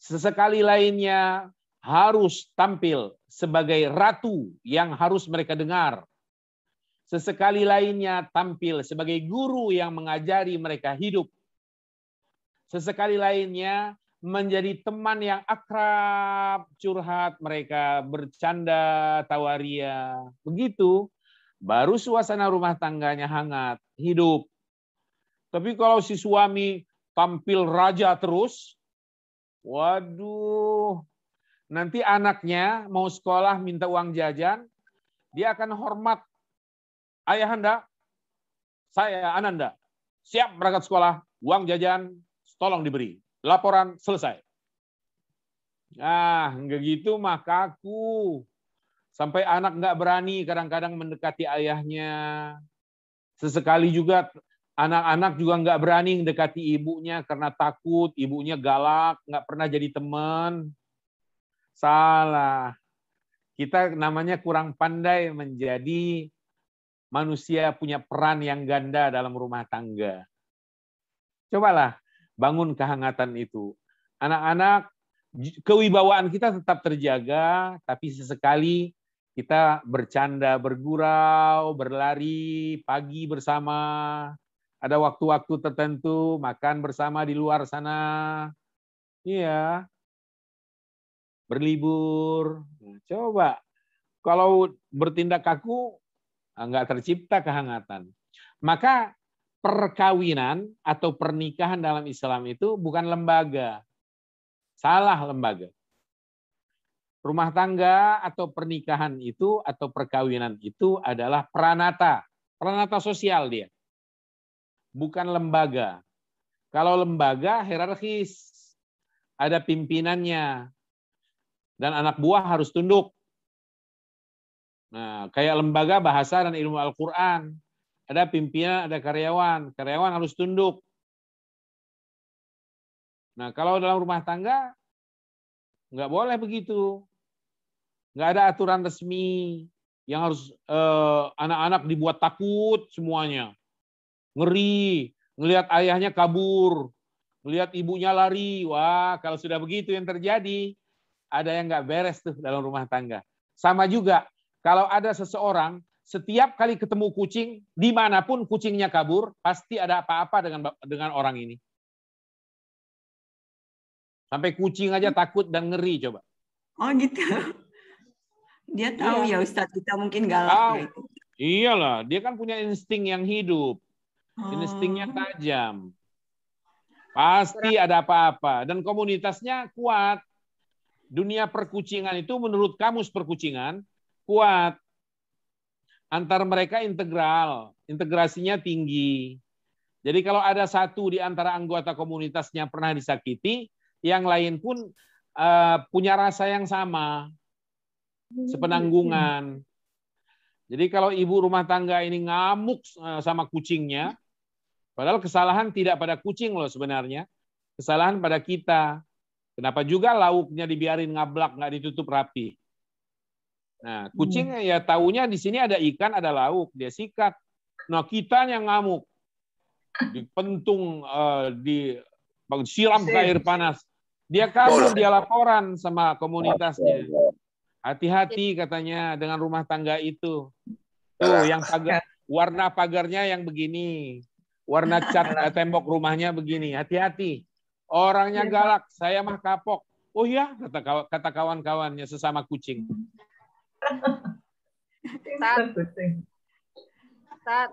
Sesekali lainnya harus tampil sebagai ratu yang harus mereka dengar. Sesekali lainnya tampil sebagai guru yang mengajari mereka hidup. Sesekali lainnya menjadi teman yang akrab, curhat mereka, bercanda, tawaria. Begitu, baru suasana rumah tangganya hangat, hidup. Tapi kalau si suami tampil raja terus, waduh, nanti anaknya mau sekolah minta uang jajan, dia akan hormat. Ayahanda, saya Ananda, siap berangkat sekolah, uang jajan tolong diberi, laporan selesai. Nah, enggak gitu mah kaku. Sampai anak enggak berani kadang-kadang mendekati ayahnya. Sesekali juga anak-anak juga enggak berani mendekati ibunya karena takut ibunya galak, enggak pernah jadi teman. Salah. Kita namanya kurang pandai menjadi manusia punya peran yang ganda dalam rumah tangga. Cobalah bangun kehangatan itu. Anak-anak, kewibawaan kita tetap terjaga, tapi sesekali kita bercanda, bergurau, berlari, pagi bersama. Ada waktu-waktu tertentu, makan bersama di luar sana. Iya. Berlibur. Nah, coba. Kalau bertindak kaku, nggak tercipta kehangatan. Maka perkawinan atau pernikahan dalam Islam itu bukan lembaga. Salah lembaga. Rumah tangga atau pernikahan itu atau perkawinan itu adalah peranata. Peranata sosial dia. Bukan lembaga. Kalau lembaga hierarkis. Ada pimpinannya. Dan anak buah harus tunduk. Nah, kayak lembaga bahasa dan ilmu Al-Quran. Ada pimpinan, ada karyawan. Karyawan harus tunduk. Nah, kalau dalam rumah tangga, nggak boleh begitu. Nggak ada aturan resmi yang harus anak-anak dibuat takut semuanya. Ngeri, ngelihat ayahnya kabur, ngelihat ibunya lari. Wah, kalau sudah begitu yang terjadi, ada yang nggak beres tuh dalam rumah tangga. Sama juga, kalau ada seseorang, setiap kali ketemu kucing, dimanapun kucingnya kabur, pasti ada apa-apa dengan orang ini. Sampai kucing aja takut dan ngeri, coba. Oh gitu. Dia tahu Iya. ya Ustadz, kita mungkin galak Tahu. ya itu. Iyalah, dia kan punya insting yang hidup. Instingnya tajam. Pasti ada apa-apa. Dan komunitasnya kuat. Dunia perkucingan itu menurut kamus perkucingan, kuat. Antar mereka integral. Integrasinya tinggi. Jadi kalau ada satu di antara anggota komunitasnya pernah disakiti, yang lain pun punya rasa yang sama. Sepenanggungan. Jadi kalau ibu rumah tangga ini ngamuk sama kucingnya, padahal kesalahan tidak pada kucing loh sebenarnya, kesalahan pada kita. Kenapa juga lauknya dibiarin ngablak, nggak ditutup rapi? Nah, kucing ya taunya di sini ada ikan, ada lauk, dia sikat. Nah, kita yang ngamuk, dipentung, disiram ke air panas, dia kabur, dia laporan sama komunitasnya. Hati-hati katanya dengan rumah tangga itu. Tuh yang warna pagarnya yang begini. Warna cat tembok rumahnya begini. Hati-hati. Orangnya galak, saya mah kapok. Oh ya, kata kawan-kawannya sesama kucing.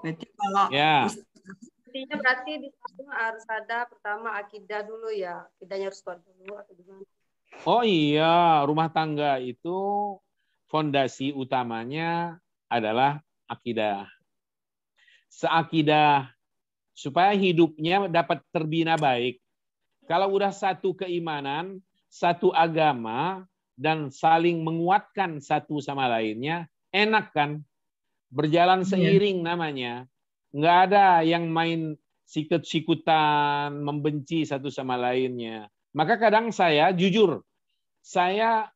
Berarti kalau ya. Intinya berarti di sana harus ada pertama akidah dulu ya. Akidahnya harus kuat dulu atau gimana? Oh iya, rumah tangga itu fondasi utamanya adalah akidah. Seakidah supaya hidupnya dapat terbina baik. Kalau udah satu keimanan, satu agama, dan saling menguatkan satu sama lainnya, enak kan? Berjalan seiring namanya. Nggak ada yang main sikut-sikutan, membenci satu sama lainnya. Maka kadang saya, jujur, saya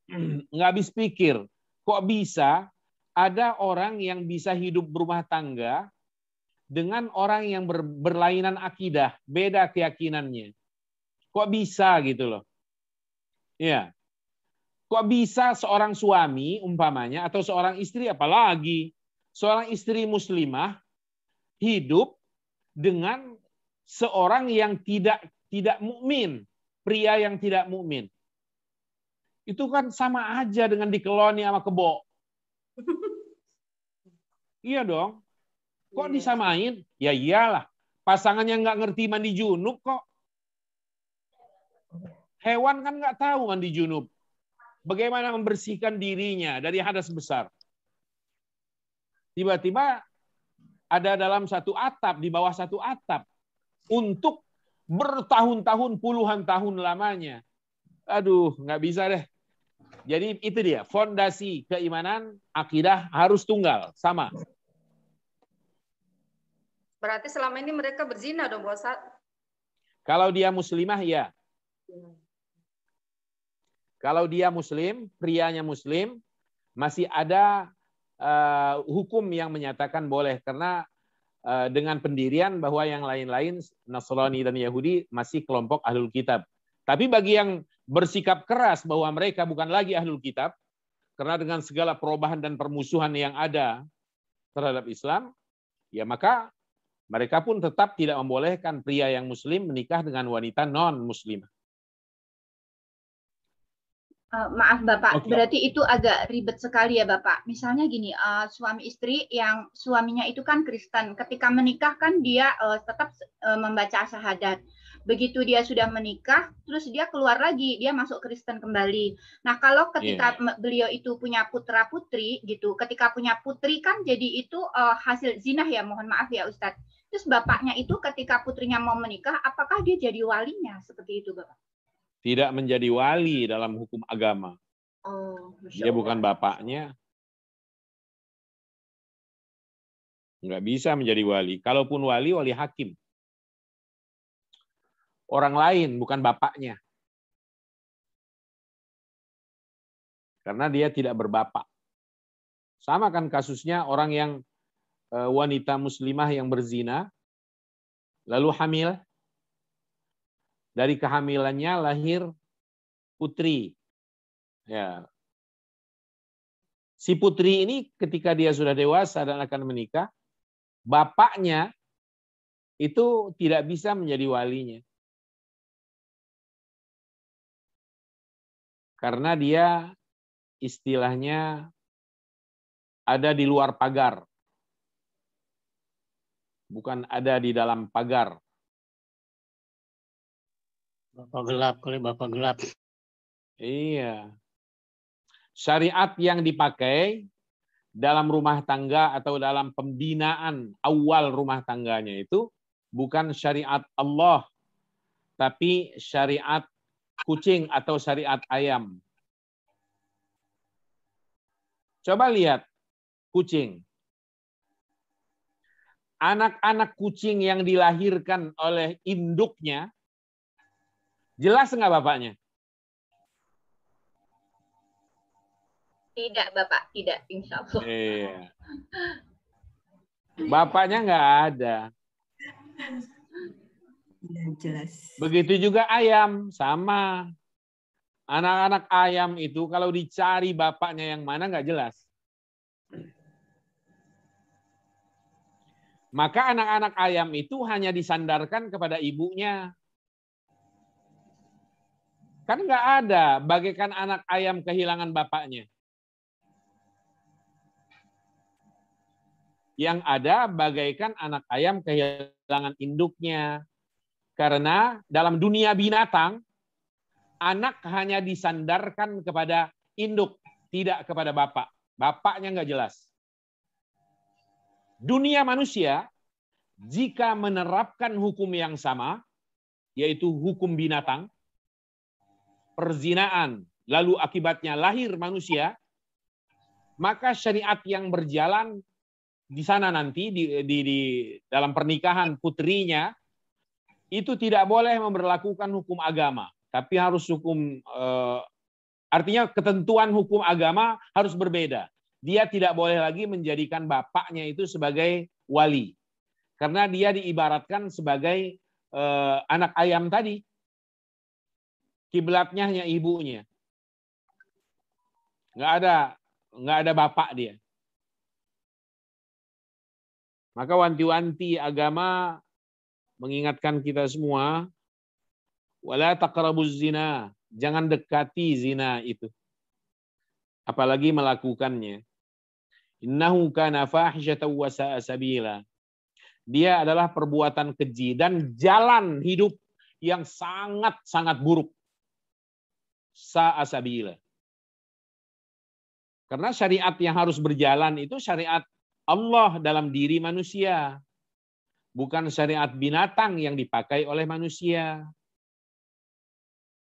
nggak habis pikir, kok bisa ada orang yang bisa hidup berumah tangga dengan orang yang berlainan akidah, beda keyakinannya. Kok bisa gitu loh. Ya. Kok bisa seorang suami umpamanya atau seorang istri, apalagi seorang istri muslimah hidup dengan seorang yang tidak mukmin, pria yang tidak mukmin. Itu kan sama aja dengan dikeloni sama kebo. Iya dong. Kok disamain? Ya iyalah. Pasangan yang nggak ngerti mandi junub kok. Hewan kan nggak tahu mandi junub. Bagaimana membersihkan dirinya dari hadas besar. Tiba-tiba ada dalam satu atap, di bawah satu atap. Untuk bertahun-tahun, puluhan tahun lamanya. Aduh, nggak bisa deh. Jadi itu dia, fondasi keimanan, akidah harus tunggal, sama. Berarti selama ini mereka berzina dong, Pak Ustaz? Kalau dia muslimah, ya. Kalau dia muslim, prianya muslim, masih ada hukum yang menyatakan boleh. Karena dengan pendirian bahwa yang lain-lain, Nasrani dan Yahudi, masih kelompok ahlul kitab. Tapi bagi yang bersikap keras bahwa mereka bukan lagi ahlul kitab, karena dengan segala perubahan dan permusuhan yang ada terhadap Islam, ya maka mereka pun tetap tidak membolehkan pria yang muslim menikah dengan wanita non-muslimah. Maaf Bapak, Oke. berarti itu agak ribet sekali ya Bapak. Misalnya gini, suami istri yang suaminya itu kan Kristen, ketika menikah kan dia tetap membaca syahadat. Begitu dia sudah menikah, terus dia keluar lagi, dia masuk Kristen kembali. Nah kalau ketika beliau itu punya putra putri gitu, ketika punya putri kan jadi itu hasil zina ya, mohon maaf ya Ustadz. Terus bapaknya itu ketika putrinya mau menikah, apakah dia jadi walinya seperti itu Bapak? Tidak menjadi wali dalam hukum agama. Oh, Dia bukan bapaknya. Nggak bisa menjadi wali. Kalaupun wali, wali hakim. Orang lain, bukan bapaknya. Karena dia tidak berbapak. Sama kan kasusnya orang yang wanita muslimah yang berzina, lalu hamil. Dari kehamilannya lahir putri. Ya. Si putri ini ketika dia sudah dewasa dan akan menikah, bapaknya itu tidak bisa menjadi walinya. Karena dia istilahnya ada di luar pagar. Bukan ada di dalam pagar. Bapak gelap, kali Bapak gelap. Iya. Syariat yang dipakai dalam rumah tangga atau dalam pembinaan awal rumah tangganya itu bukan syariat Allah, tapi syariat kucing atau syariat ayam. Coba lihat kucing. Anak-anak kucing yang dilahirkan oleh induknya, jelas nggak bapaknya? Tidak Bapak, tidak, insya Allah. Iya. Bapaknya nggak ada. Jelas. Begitu juga ayam, sama. Anak-anak ayam itu kalau dicari bapaknya yang mana nggak jelas. Maka anak-anak ayam itu hanya disandarkan kepada ibunya. Kan nggak ada, bagaikan anak ayam kehilangan bapaknya. Yang ada bagaikan anak ayam kehilangan induknya. Karena dalam dunia binatang, anak hanya disandarkan kepada induk, tidak kepada bapak. Bapaknya nggak jelas. Dunia manusia, jika menerapkan hukum yang sama, yaitu hukum binatang, perzinaan, lalu akibatnya lahir manusia, maka syariat yang berjalan di sana nanti di dalam pernikahan putrinya itu tidak boleh memberlakukan hukum agama, tapi harus hukum artinya ketentuan hukum agama harus berbeda. Dia tidak boleh lagi menjadikan bapaknya itu sebagai wali, karena dia diibaratkan sebagai anak ayam tadi, kiblatnya hanya ibunya, nggak ada bapak dia. Maka wanti-wanti agama mengingatkan kita semua, wala taqrabuz zina, jangan dekati zina itu. Apalagi melakukannya. Innahu kana fahsyatan wa sa'a sabila. Dia adalah perbuatan keji dan jalan hidup yang sangat-sangat buruk. Sa'a sabila. Karena syariat yang harus berjalan itu syariat Allah dalam diri manusia. Bukan syariat binatang yang dipakai oleh manusia.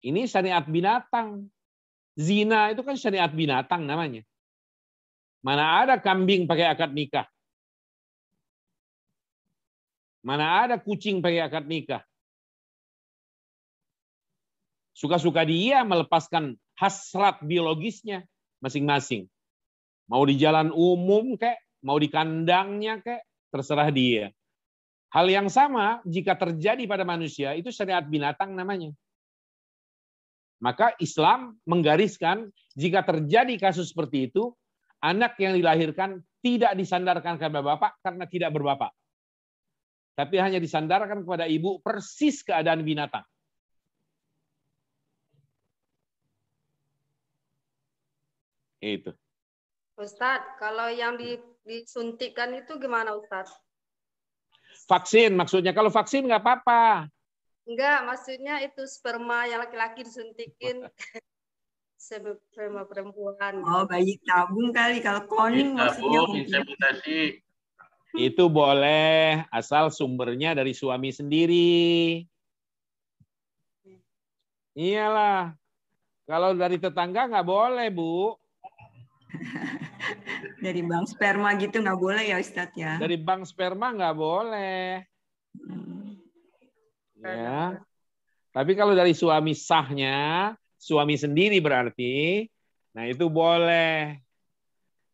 Ini syariat binatang. Zina itu kan syariat binatang namanya. Mana ada kambing pakai akad nikah? Mana ada kucing pakai akad nikah? Suka-suka dia melepaskan hasrat biologisnya masing-masing. Mau di jalan umum kek, mau di kandangnya kek, terserah dia. Hal yang sama jika terjadi pada manusia, itu syariat binatang namanya. Maka Islam menggariskan jika terjadi kasus seperti itu, anak yang dilahirkan tidak disandarkan kepada bapak karena tidak berbapak. Tapi hanya disandarkan kepada ibu persis keadaan binatang. Itu. Ustadz, kalau yang disuntikkan itu gimana Ustadz? Vaksin maksudnya. Kalau vaksin nggak apa-apa. Enggak, maksudnya itu sperma yang laki-laki disuntikin sperma perempuan. Oh, bayi tabung kali. Kalau kloning maksudnya Tabung, inseminasi. Itu boleh, asal sumbernya dari suami sendiri. Iyalah. Kalau dari tetangga nggak boleh, Bu. Dari bank sperma gitu nggak boleh ya Ustadz ya? Dari bank sperma nggak boleh. Ya. Tapi kalau dari suami sahnya, suami sendiri berarti, nah itu boleh.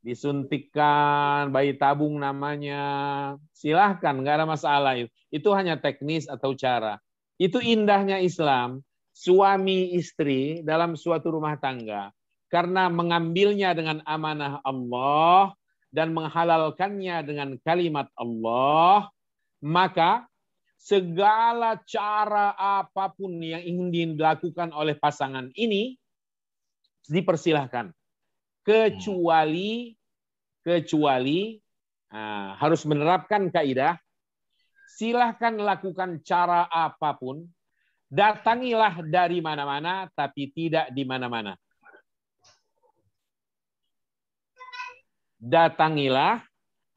Disuntikkan, bayi tabung namanya. Silahkan, nggak ada masalah. Itu hanya teknis atau cara. Itu indahnya Islam. Suami istri dalam suatu rumah tangga. Karena mengambilnya dengan amanah Allah dan menghalalkannya dengan kalimat Allah, maka segala cara apapun yang ingin dilakukan oleh pasangan ini dipersilahkan. Kecuali harus menerapkan kaidah, silahkan lakukan cara apapun, datangilah dari mana-mana, tapi tidak di mana-mana. Datangilah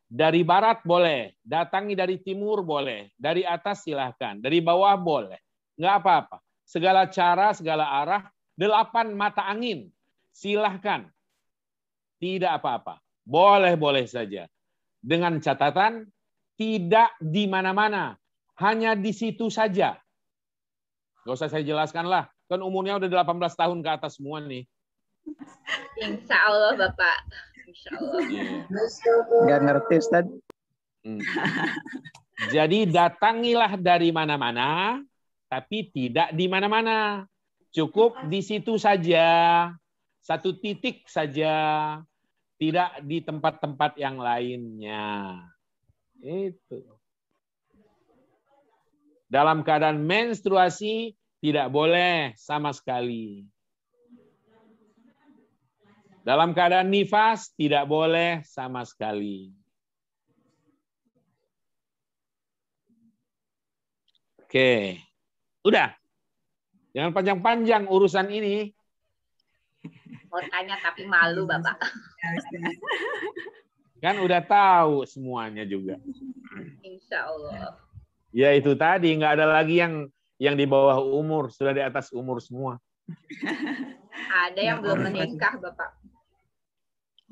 dari barat boleh, datangi dari timur boleh, dari atas silahkan, dari bawah boleh, nggak apa-apa. Segala cara, segala arah, 8 mata angin, silahkan. Tidak apa-apa. Boleh-boleh saja. Dengan catatan, tidak di mana-mana. Hanya di situ saja. Nggak usah saya jelaskan lah. Kan umurnya udah 18 tahun ke atas semua nih. Insya Allah, Bapak. Insya Allah. Nggak ngerti, Ustaz. Jadi datangilah dari mana-mana, tapi tidak di mana-mana. Cukup di situ saja. Satu titik saja. Tidak di tempat-tempat yang lainnya. Itu. Dalam keadaan menstruasi tidak boleh sama sekali. Dalam keadaan nifas tidak boleh sama sekali. Oke. Udah. Jangan panjang-panjang urusan ini. Mau tanya tapi malu, Bapak. Kan udah tahu semuanya juga. Insya Allah. Ya itu tadi, nggak ada lagi yang di bawah umur, sudah di atas umur semua. Ada yang belum menikah, Bapak.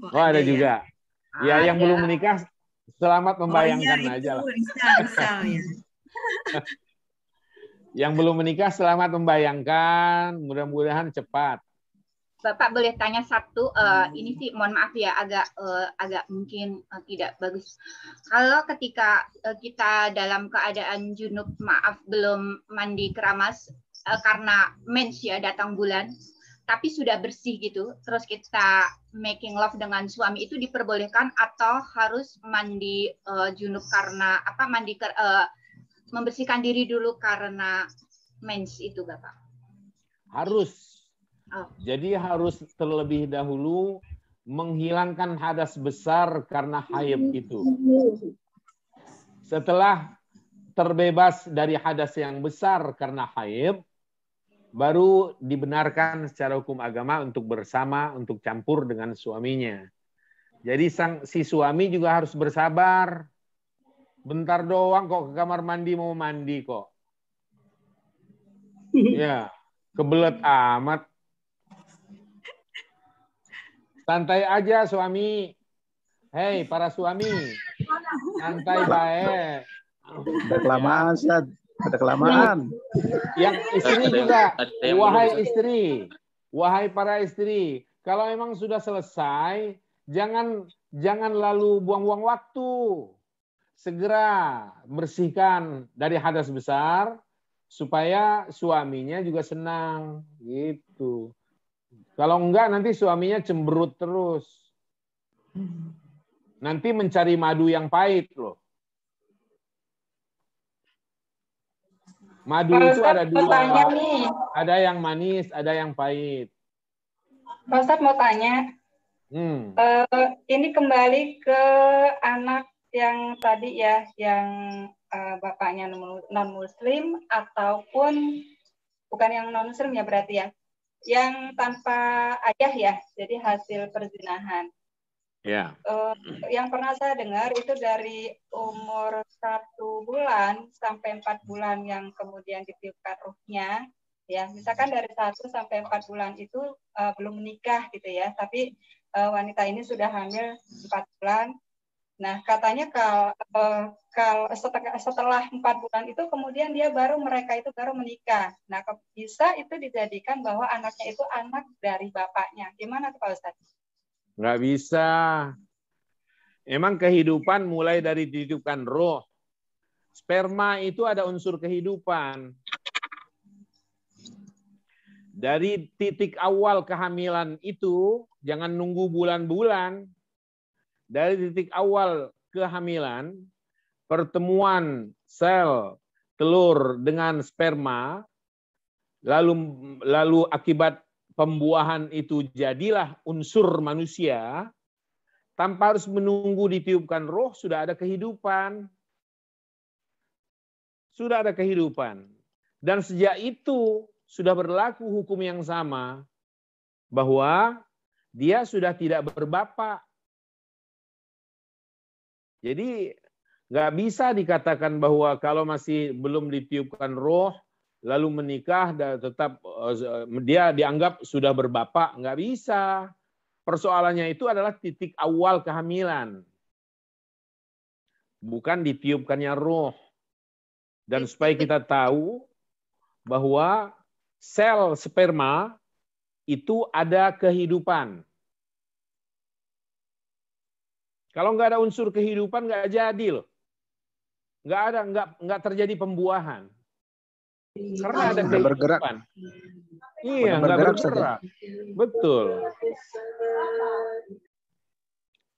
Oh ada juga. Ya yang belum menikah, selamat membayangkan aja lah. Yang belum menikah, selamat membayangkan, mudah-mudahan cepat. Bapak boleh tanya satu, ini sih mohon maaf ya agak mungkin tidak bagus. Kalau ketika kita dalam keadaan junub, maaf belum mandi keramas karena mens ya datang bulan, tapi sudah bersih gitu, terus kita making love dengan suami itu diperbolehkan atau harus mandi junub karena apa? Membersihkan diri dulu karena mens itu, Bapak? Harus. Jadi harus terlebih dahulu menghilangkan hadas besar karena haid itu. Setelah terbebas dari hadas yang besar karena haid, baru dibenarkan secara hukum agama untuk bersama, untuk campur dengan suaminya. Jadi si suami juga harus bersabar. Bentar doang kok ke kamar mandi mau mandi kok. Ya, kebelet amat. Santai aja suami. Hei para suami. Santai baik. Udah kelamaan, Ustaz. Udah kelamaan. Yang istri juga. Wahai istri. Wahai para istri. Kalau emang sudah selesai, jangan lalu buang-buang waktu. Segera bersihkan dari hadas besar supaya suaminya juga senang. Gitu. Kalau enggak nanti suaminya cemberut terus. Nanti mencari madu yang pahit loh. Madu itu ada dua. Ada yang manis, ada yang pahit. Pak Ustadz mau tanya. Ini kembali ke anak yang tadi ya, yang bapaknya non-muslim ataupun bukan yang non-muslim ya berarti ya, yang tanpa ayah ya, jadi hasil perzinahan. Ya. Yang pernah saya dengar itu dari umur 1 bulan sampai 4 bulan yang kemudian ditiupkan ruhnya, ya misalkan dari 1 sampai 4 bulan itu belum menikah gitu ya, tapi wanita ini sudah hamil 4 bulan. Nah katanya kalau setelah 4 bulan itu kemudian mereka itu baru menikah. Nah bisa itu dijadikan bahwa anaknya itu anak dari bapaknya. Gimana tuh Pak Ustadz? Nggak bisa. Emang kehidupan mulai dari ditiupkan roh. Sperma itu ada unsur kehidupan. Dari titik awal kehamilan itu, jangan nunggu bulan-bulan. Dari titik awal kehamilan, pertemuan sel telur dengan sperma, lalu akibat pembuahan itu jadilah unsur manusia, tanpa harus menunggu ditiupkan roh, sudah ada kehidupan. Sudah ada kehidupan. Dan sejak itu sudah berlaku hukum yang sama, bahwa dia sudah tidak berbapak. Jadi nggak bisa dikatakan bahwa kalau masih belum ditiupkan roh, lalu menikah dan tetap dia dianggap sudah berbapak, nggak bisa. Persoalannya itu adalah titik awal kehamilan, bukan ditiupkannya roh. Dan supaya kita tahu bahwa sel sperma itu ada kehidupan. Kalau nggak ada unsur kehidupan nggak jadi loh, nggak terjadi pembuahan. Karena ada kehidupan. Iya, nggak bergerak. Betul.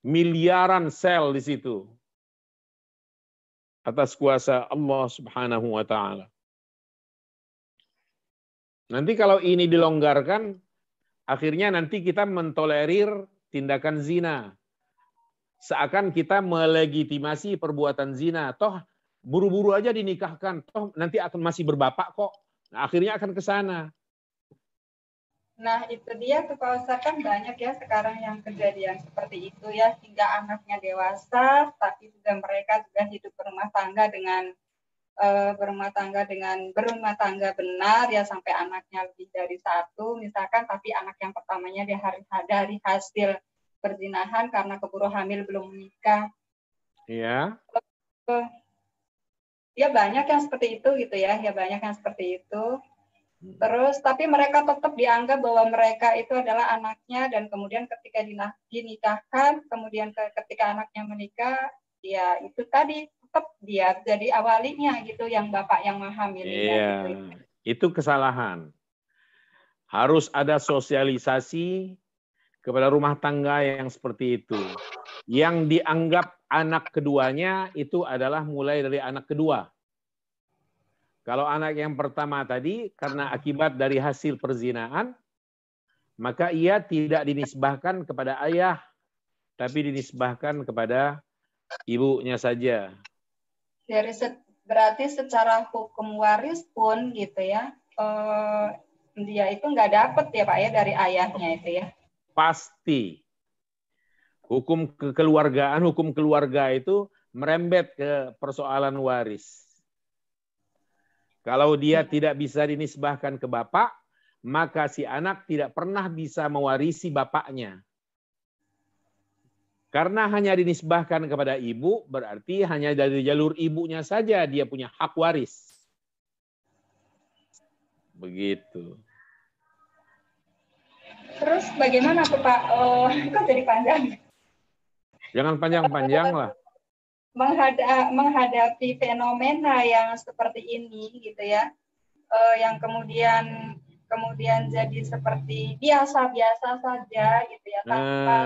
Miliaran sel di situ. Atas kuasa Allah Subhanahu wa taala. Nanti kalau ini dilonggarkan, akhirnya nanti kita mentolerir tindakan zina. Seakan kita melegitimasi perbuatan zina. Toh buru-buru aja dinikahkan, toh nanti akan masih berbapak kok. Nah, akhirnya akan ke sana. Nah, itu dia tuh Pak Ustadz, kan banyak ya sekarang yang kejadian seperti itu ya, hingga anaknya dewasa, tapi juga mereka juga hidup berumah tangga dengan berumah tangga benar ya, sampai anaknya lebih dari 1 misalkan, tapi anak yang pertamanya dari hasil perzinahan karena keburu hamil belum menikah. Iya. Ya banyak yang seperti itu gitu ya, banyak yang seperti itu. Terus tapi mereka tetap dianggap bahwa mereka itu adalah anaknya, dan kemudian ketika dinikahkan, kemudian ketika anaknya menikah, ya itu tadi tetap dia jadi awalinya gitu, yang bapak yang menghamilinya. Iya, gitu. Itu kesalahan. Harus ada sosialisasi kepada rumah tangga yang seperti itu. Yang dianggap anak keduanya itu adalah mulai dari anak kedua. Kalau anak yang pertama tadi karena akibat dari hasil perzinahan, maka ia tidak dinisbahkan kepada ayah, tapi dinisbahkan kepada ibunya saja. Berarti secara hukum waris pun gitu ya, dia itu nggak dapat ya Pak ya dari ayahnya itu ya. Pasti. Hukum kekeluargaan, hukum keluarga itu merembet ke persoalan waris. Kalau dia tidak bisa dinisbahkan ke bapak, maka si anak tidak pernah bisa mewarisi bapaknya. Karena hanya dinisbahkan kepada ibu, berarti hanya dari jalur ibunya saja dia punya hak waris. Begitu. Terus bagaimana tuh Pak? Kok jadi panjang? Jangan panjang-panjang lah. Menghadapi fenomena yang seperti ini gitu ya, yang kemudian jadi seperti biasa-biasa saja gitu ya, tanpa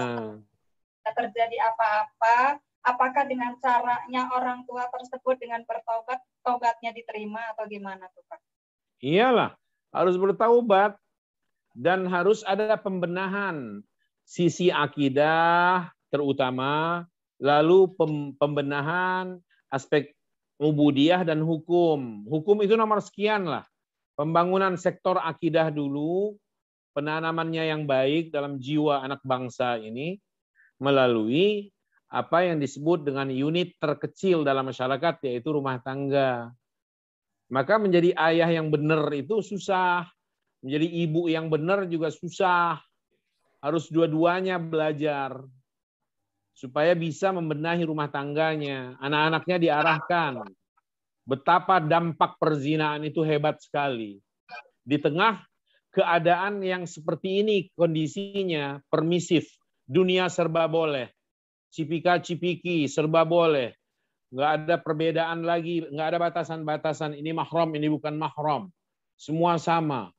terjadi apa-apa. Apakah dengan caranya orang tua tersebut dengan bertobat, tobatnya diterima atau gimana tuh Pak? Iyalah, harus bertaubat dan harus ada pembenahan. sisi akidah terutama, lalu pembenahan aspek ubudiyah dan hukum. Hukum itu nomor sekian lah. Pembangunan sektor akidah dulu, penanamannya yang baik dalam jiwa anak bangsa ini melalui apa yang disebut dengan unit terkecil dalam masyarakat, yaitu rumah tangga. Maka menjadi ayah yang benar itu susah, menjadi ibu yang benar juga susah. Harus dua-duanya belajar supaya bisa membenahi rumah tangganya, anak-anaknya diarahkan. Betapa dampak perzinahan itu hebat sekali. Di tengah keadaan yang seperti ini kondisinya permisif, dunia serba boleh, cipika-cipiki serba boleh, nggak ada perbedaan lagi, nggak ada batasan-batasan, ini mahram, ini bukan mahram, semua sama.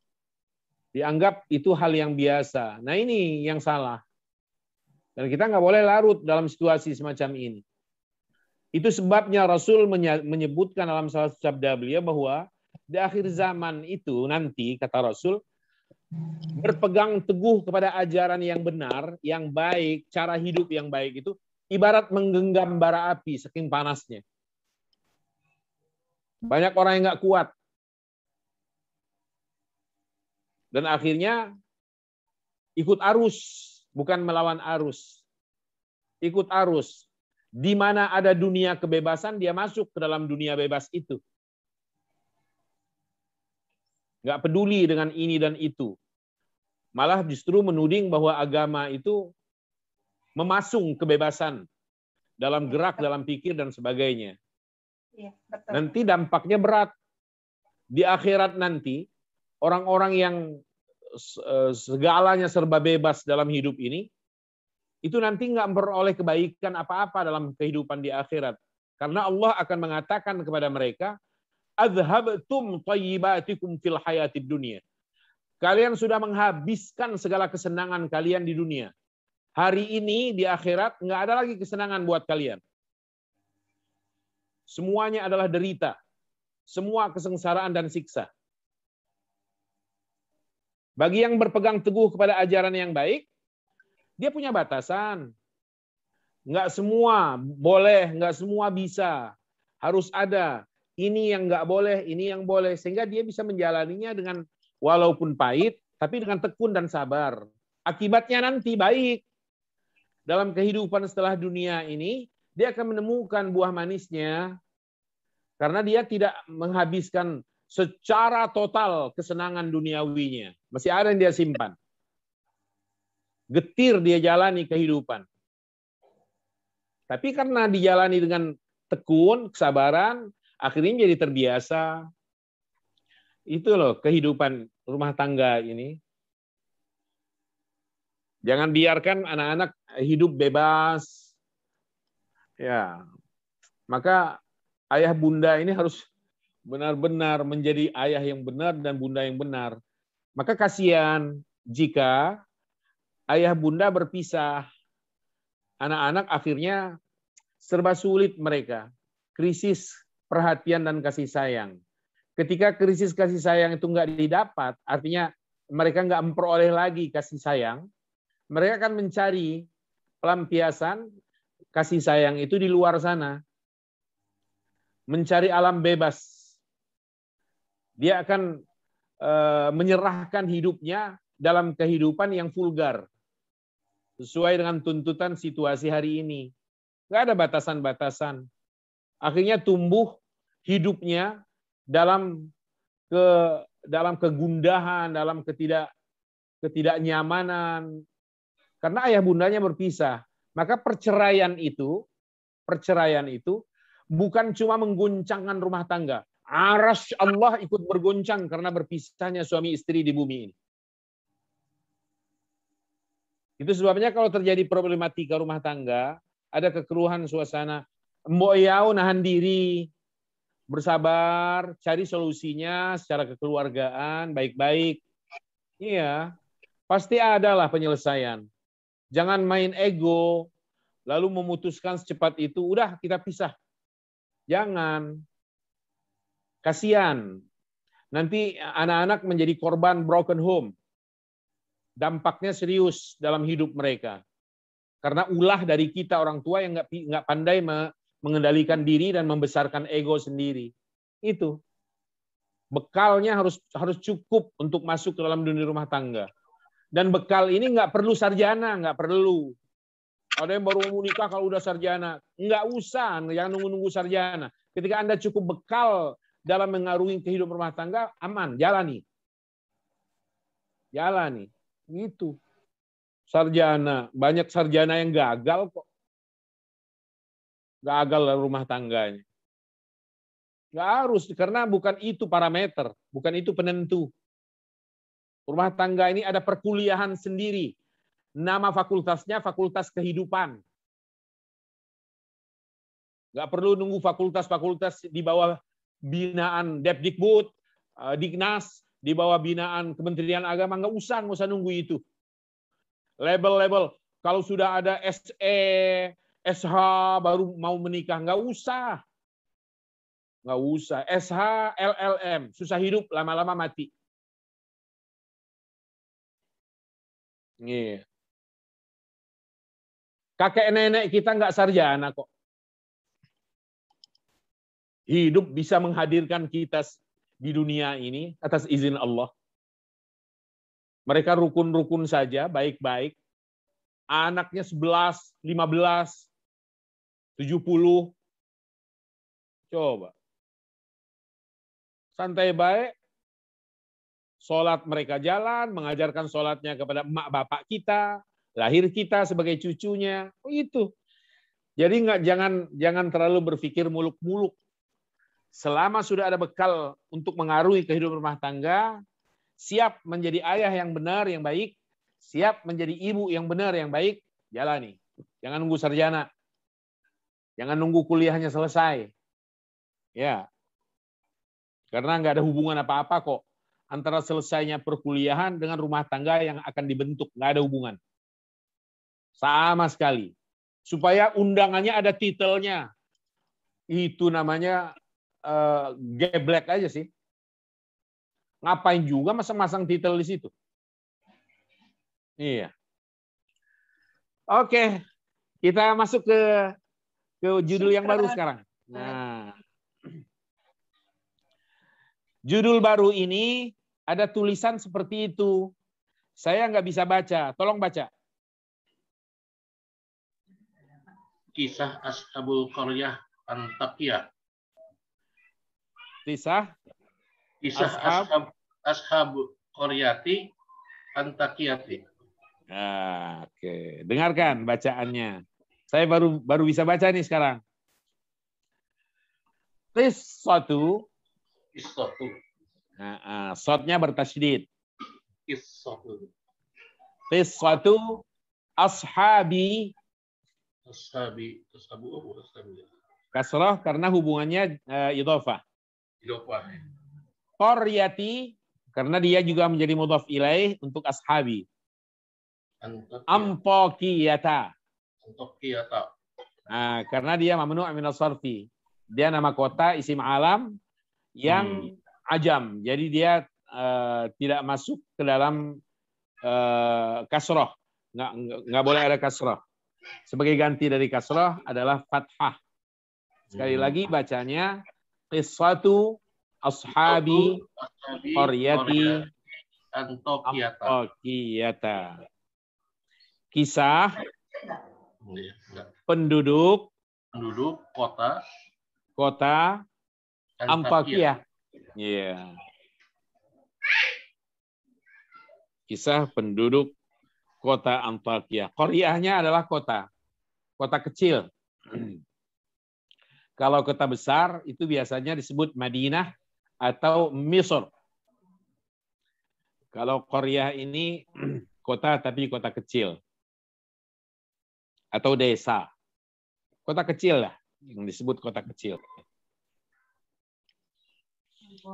Dianggap itu hal yang biasa. Nah ini yang salah. Dan kita nggak boleh larut dalam situasi semacam ini. Itu sebabnya Rasul menyebutkan dalam salah satu sabda beliau bahwa di akhir zaman itu nanti, kata Rasul, berpegang teguh kepada ajaran yang benar, yang baik, cara hidup yang baik itu ibarat menggenggam bara api saking panasnya. Banyak orang yang nggak kuat. Dan akhirnya ikut arus, bukan melawan arus. Ikut arus. Di mana ada dunia kebebasan, dia masuk ke dalam dunia bebas itu. Nggak peduli dengan ini dan itu. Malah justru menuding bahwa agama itu memasung kebebasan dalam gerak, dalam pikir, dan sebagainya. Nanti dampaknya berat. Di akhirat nanti, orang-orang yang segalanya serba bebas dalam hidup ini, itu nanti nggak memperoleh kebaikan apa-apa dalam kehidupan di akhirat. Karena Allah akan mengatakan kepada mereka, "Adhabtum thayyibatikum fil hayatid dunya." Kalian sudah menghabiskan segala kesenangan kalian di dunia. Hari ini di akhirat nggak ada lagi kesenangan buat kalian. Semuanya adalah derita. Semua kesengsaraan dan siksa. Bagi yang berpegang teguh kepada ajaran yang baik, dia punya batasan. Nggak semua boleh, nggak semua bisa. Harus ada. Ini yang nggak boleh, ini yang boleh. Sehingga dia bisa menjalaninya dengan walaupun pahit, tapi dengan tekun dan sabar. Akibatnya nanti baik. Dalam kehidupan setelah dunia ini, dia akan menemukan buah manisnya. Karena dia tidak menghabiskan secara total kesenangan duniawinya. Masih ada yang dia simpan. Getir dia jalani kehidupan. Tapi karena dijalani dengan tekun, kesabaran, akhirnya jadi terbiasa. Itu loh kehidupan rumah tangga ini. Jangan biarkan anak-anak hidup bebas. Ya. Maka ayah bunda ini harus benar-benar menjadi ayah yang benar dan bunda yang benar. Maka kasihan jika ayah bunda berpisah. Anak-anak akhirnya serba sulit mereka. Krisis perhatian dan kasih sayang. Ketika krisis kasih sayang itu nggak didapat, artinya mereka nggak memperoleh lagi kasih sayang, mereka akan mencari pelampiasan kasih sayang itu di luar sana. Mencari alam bebas. Dia akan menyerahkan hidupnya dalam kehidupan yang vulgar. Sesuai dengan tuntutan situasi hari ini. Nggak ada batasan-batasan. Akhirnya tumbuh hidupnya dalam kegundahan, dalam ketidaknyamanan. Karena ayah bundanya berpisah. Maka perceraian itu bukan cuma mengguncangkan rumah tangga. Arasy Allah ikut bergoncang karena berpisahnya suami istri di bumi ini. Itu sebabnya kalau terjadi problematika rumah tangga, ada kekeruhan suasana, mbok yau nahan diri, bersabar, cari solusinya secara kekeluargaan, baik-baik. Iya, pasti ada lah penyelesaian. Jangan main ego, lalu memutuskan secepat itu, udah kita pisah. Jangan. Kasihan. Nanti anak-anak menjadi korban broken home. dampaknya serius dalam hidup mereka. Karena ulah dari kita orang tua yang nggak pandai mengendalikan diri dan membesarkan ego sendiri. Itu bekalnya harus cukup untuk masuk ke dalam dunia rumah tangga. Dan bekal ini nggak perlu sarjana, nggak perlu. Ada yang baru mau nikah kalau udah sarjana, nggak usah, jangan nunggu-nunggu sarjana. Ketika Anda cukup bekal dalam mengarungi kehidupan rumah tangga, aman, jalani. Jalani. Itu. Sarjana, banyak sarjana yang gagal kok. Gagal dalam rumah tangganya. Nggak harus, karena bukan itu parameter, bukan itu penentu. Rumah tangga ini ada perkuliahan sendiri. Nama fakultasnya fakultas kehidupan. Nggak perlu nunggu fakultas-fakultas di bawah binaan Depdikbud, Dignas, di bawah binaan Kementerian Agama. Nggak usah nunggu itu. Label-label, kalau sudah ada SE, SH, baru mau menikah. Nggak usah. Nggak usah. SH, LLM, susah hidup, lama-lama mati. Yeah. Kakek nenek kita nggak sarjana kok. Hidup bisa menghadirkan kita di dunia ini atas izin Allah. Mereka rukun-rukun saja, baik-baik. Anaknya 11, 15, 70. Coba. Santai baik. Sholat mereka jalan, mengajarkan sholatnya kepada emak bapak kita. Lahir kita sebagai cucunya, itu. Jadi jangan terlalu berpikir muluk-muluk. Selama sudah ada bekal untuk mengaruhi kehidupan rumah tangga, siap menjadi ayah yang benar, yang baik, siap menjadi ibu yang benar, yang baik, jalani. Jangan nunggu sarjana. Jangan nunggu kuliahnya selesai. Ya. Karena nggak ada hubungan apa-apa kok antara selesainya perkuliahan dengan rumah tangga yang akan dibentuk. Nggak ada hubungan. Sama sekali. Supaya undangannya ada titelnya. Itu namanya geblek aja sih. Ngapain juga masang-masang titel di situ? Iya. Oke. Kita masuk ke judul yang baru sekarang. Nah. Judul baru ini ada tulisan seperti itu. Saya nggak bisa baca. Tolong baca. Kisah Ashabul Qaryah Antakya. Kisah Ashabul Qaryati Antakyati. Nah, oke. Dengarkan bacaannya. Saya baru bisa baca nih sekarang. Qissatu. Nah, shotnya bertasydid. Qissatu ashabi. Kasrah karena hubungannya idhofah. Qaryati karena dia juga menjadi mudhaf ilaih untuk ashabi. Antakiyata. Nah, karena dia mamnu' min as-sarfi. Dia nama kota isim alam yang ajam. Jadi dia tidak masuk ke dalam kasrah. Nggak boleh ada kasrah. Sebagai ganti dari kasrah adalah fathah. Sekali lagi bacanya qissatu ashabi qaryati Antakiyata. Kisah penduduk kota Antakya. Iya. Kisah penduduk kota Antakya. Qaryahnya adalah kota kecil. Kalau kota besar itu biasanya disebut Madinah atau Misr. Kalau Qaryah ini kota tapi kota kecil. Atau desa. Kota kecil lah yang disebut kota kecil.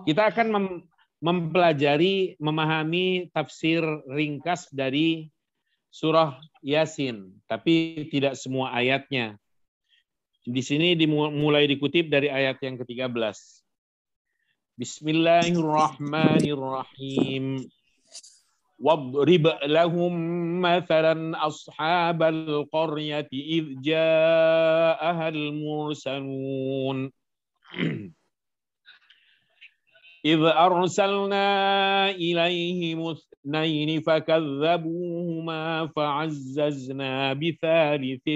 Kita akan mempelajari, memahami tafsir ringkas dari surah Yasin, tapi tidak semua ayatnya. Di sini mulai dikutip dari ayat yang ke-13. Bismillahirrahmanirrahim. واضرب لهم مثلا أصحاب القرية إذ جاءها المرسلون إذ أرسلنا إليهم اثنين فكذبوهما فعززنا بثالث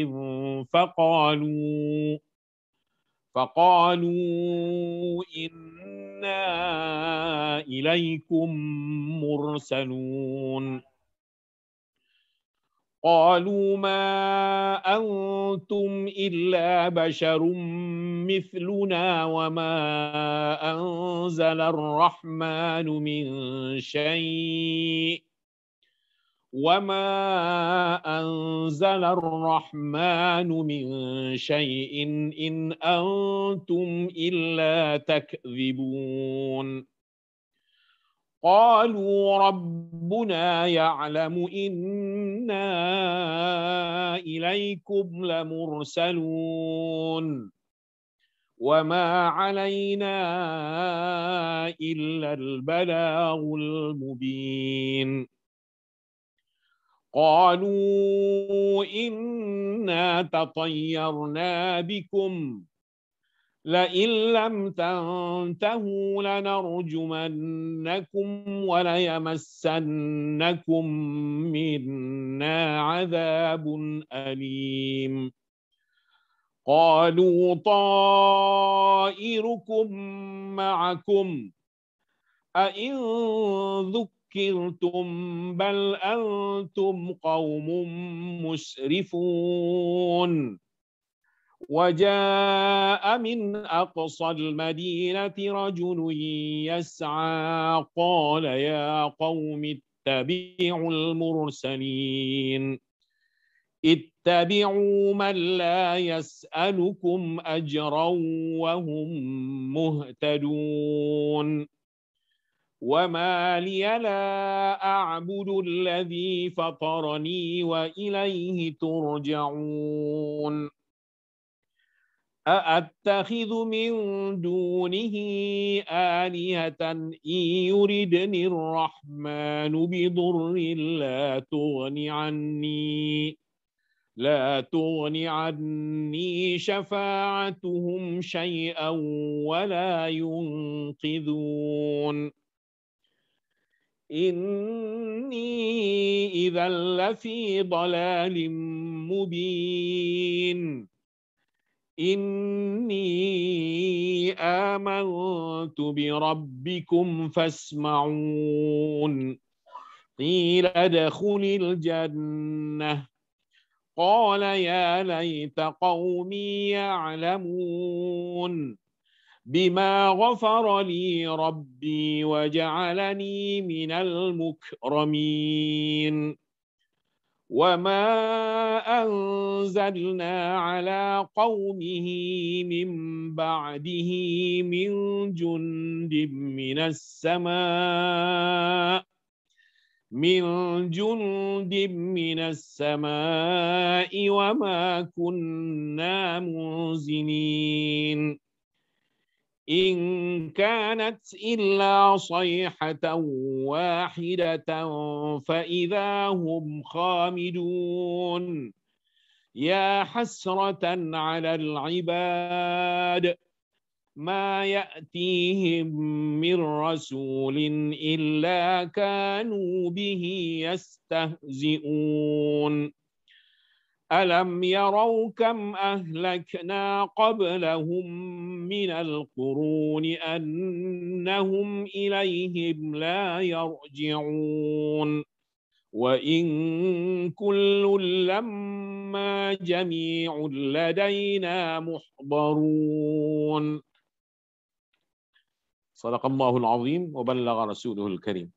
فقالوا إنا إليكم مرسلون قالوا ما أنتم إلا بشر مثلنا وما أنزل الرحمن من شيء إن أنتم إلا تكذبون قالوا ربنا يعلم إنا إليكم لمرسلون وما علينا إلا البلاغ المبين قالوا إنا تطيرنا بكم لئن لم تنتهوا لنرجمنكم وليمسنكم منا عذاب أليم قالوا طائركم معكم أئن ذكرتم بل أنتم قوم مسرفون وجاء من أقصى المدينة رجل يسعى قال يا قوم اتبعوا المرسلين اتبعوا من لا يسألكم أجرا وهم مهتدون وما لي لا أعبد الذي فطرني وإليه ترجعون أأتخذ من دونه آلهة إن يردني الرحمن بضر لا تغني عني شفاعتهم شيئا ولا ينقذون إني إذا لفي ضلال مبين إني آمنت بربكم فاسمعون قيل ادخل الجنة قال يا ليت قومي يعلمون بما غفر لي ربي وجعلني من المكرمين وما أنزلنا على قومه من بعده من جند من السماء وما كنا منزلين إن كانت إلا صيحة واحدة فإذا هم خامدون يا حسرة على العباد ما يأتيهم من رسول إلا كانوا به يستهزئون ألم يروا كم أهلكنا قبلهم من القرون أنهم إليهم لا يرجعون وإن كل لما جميع لدينا محضرون صدق الله العظيم وبلغ رسوله الكريم.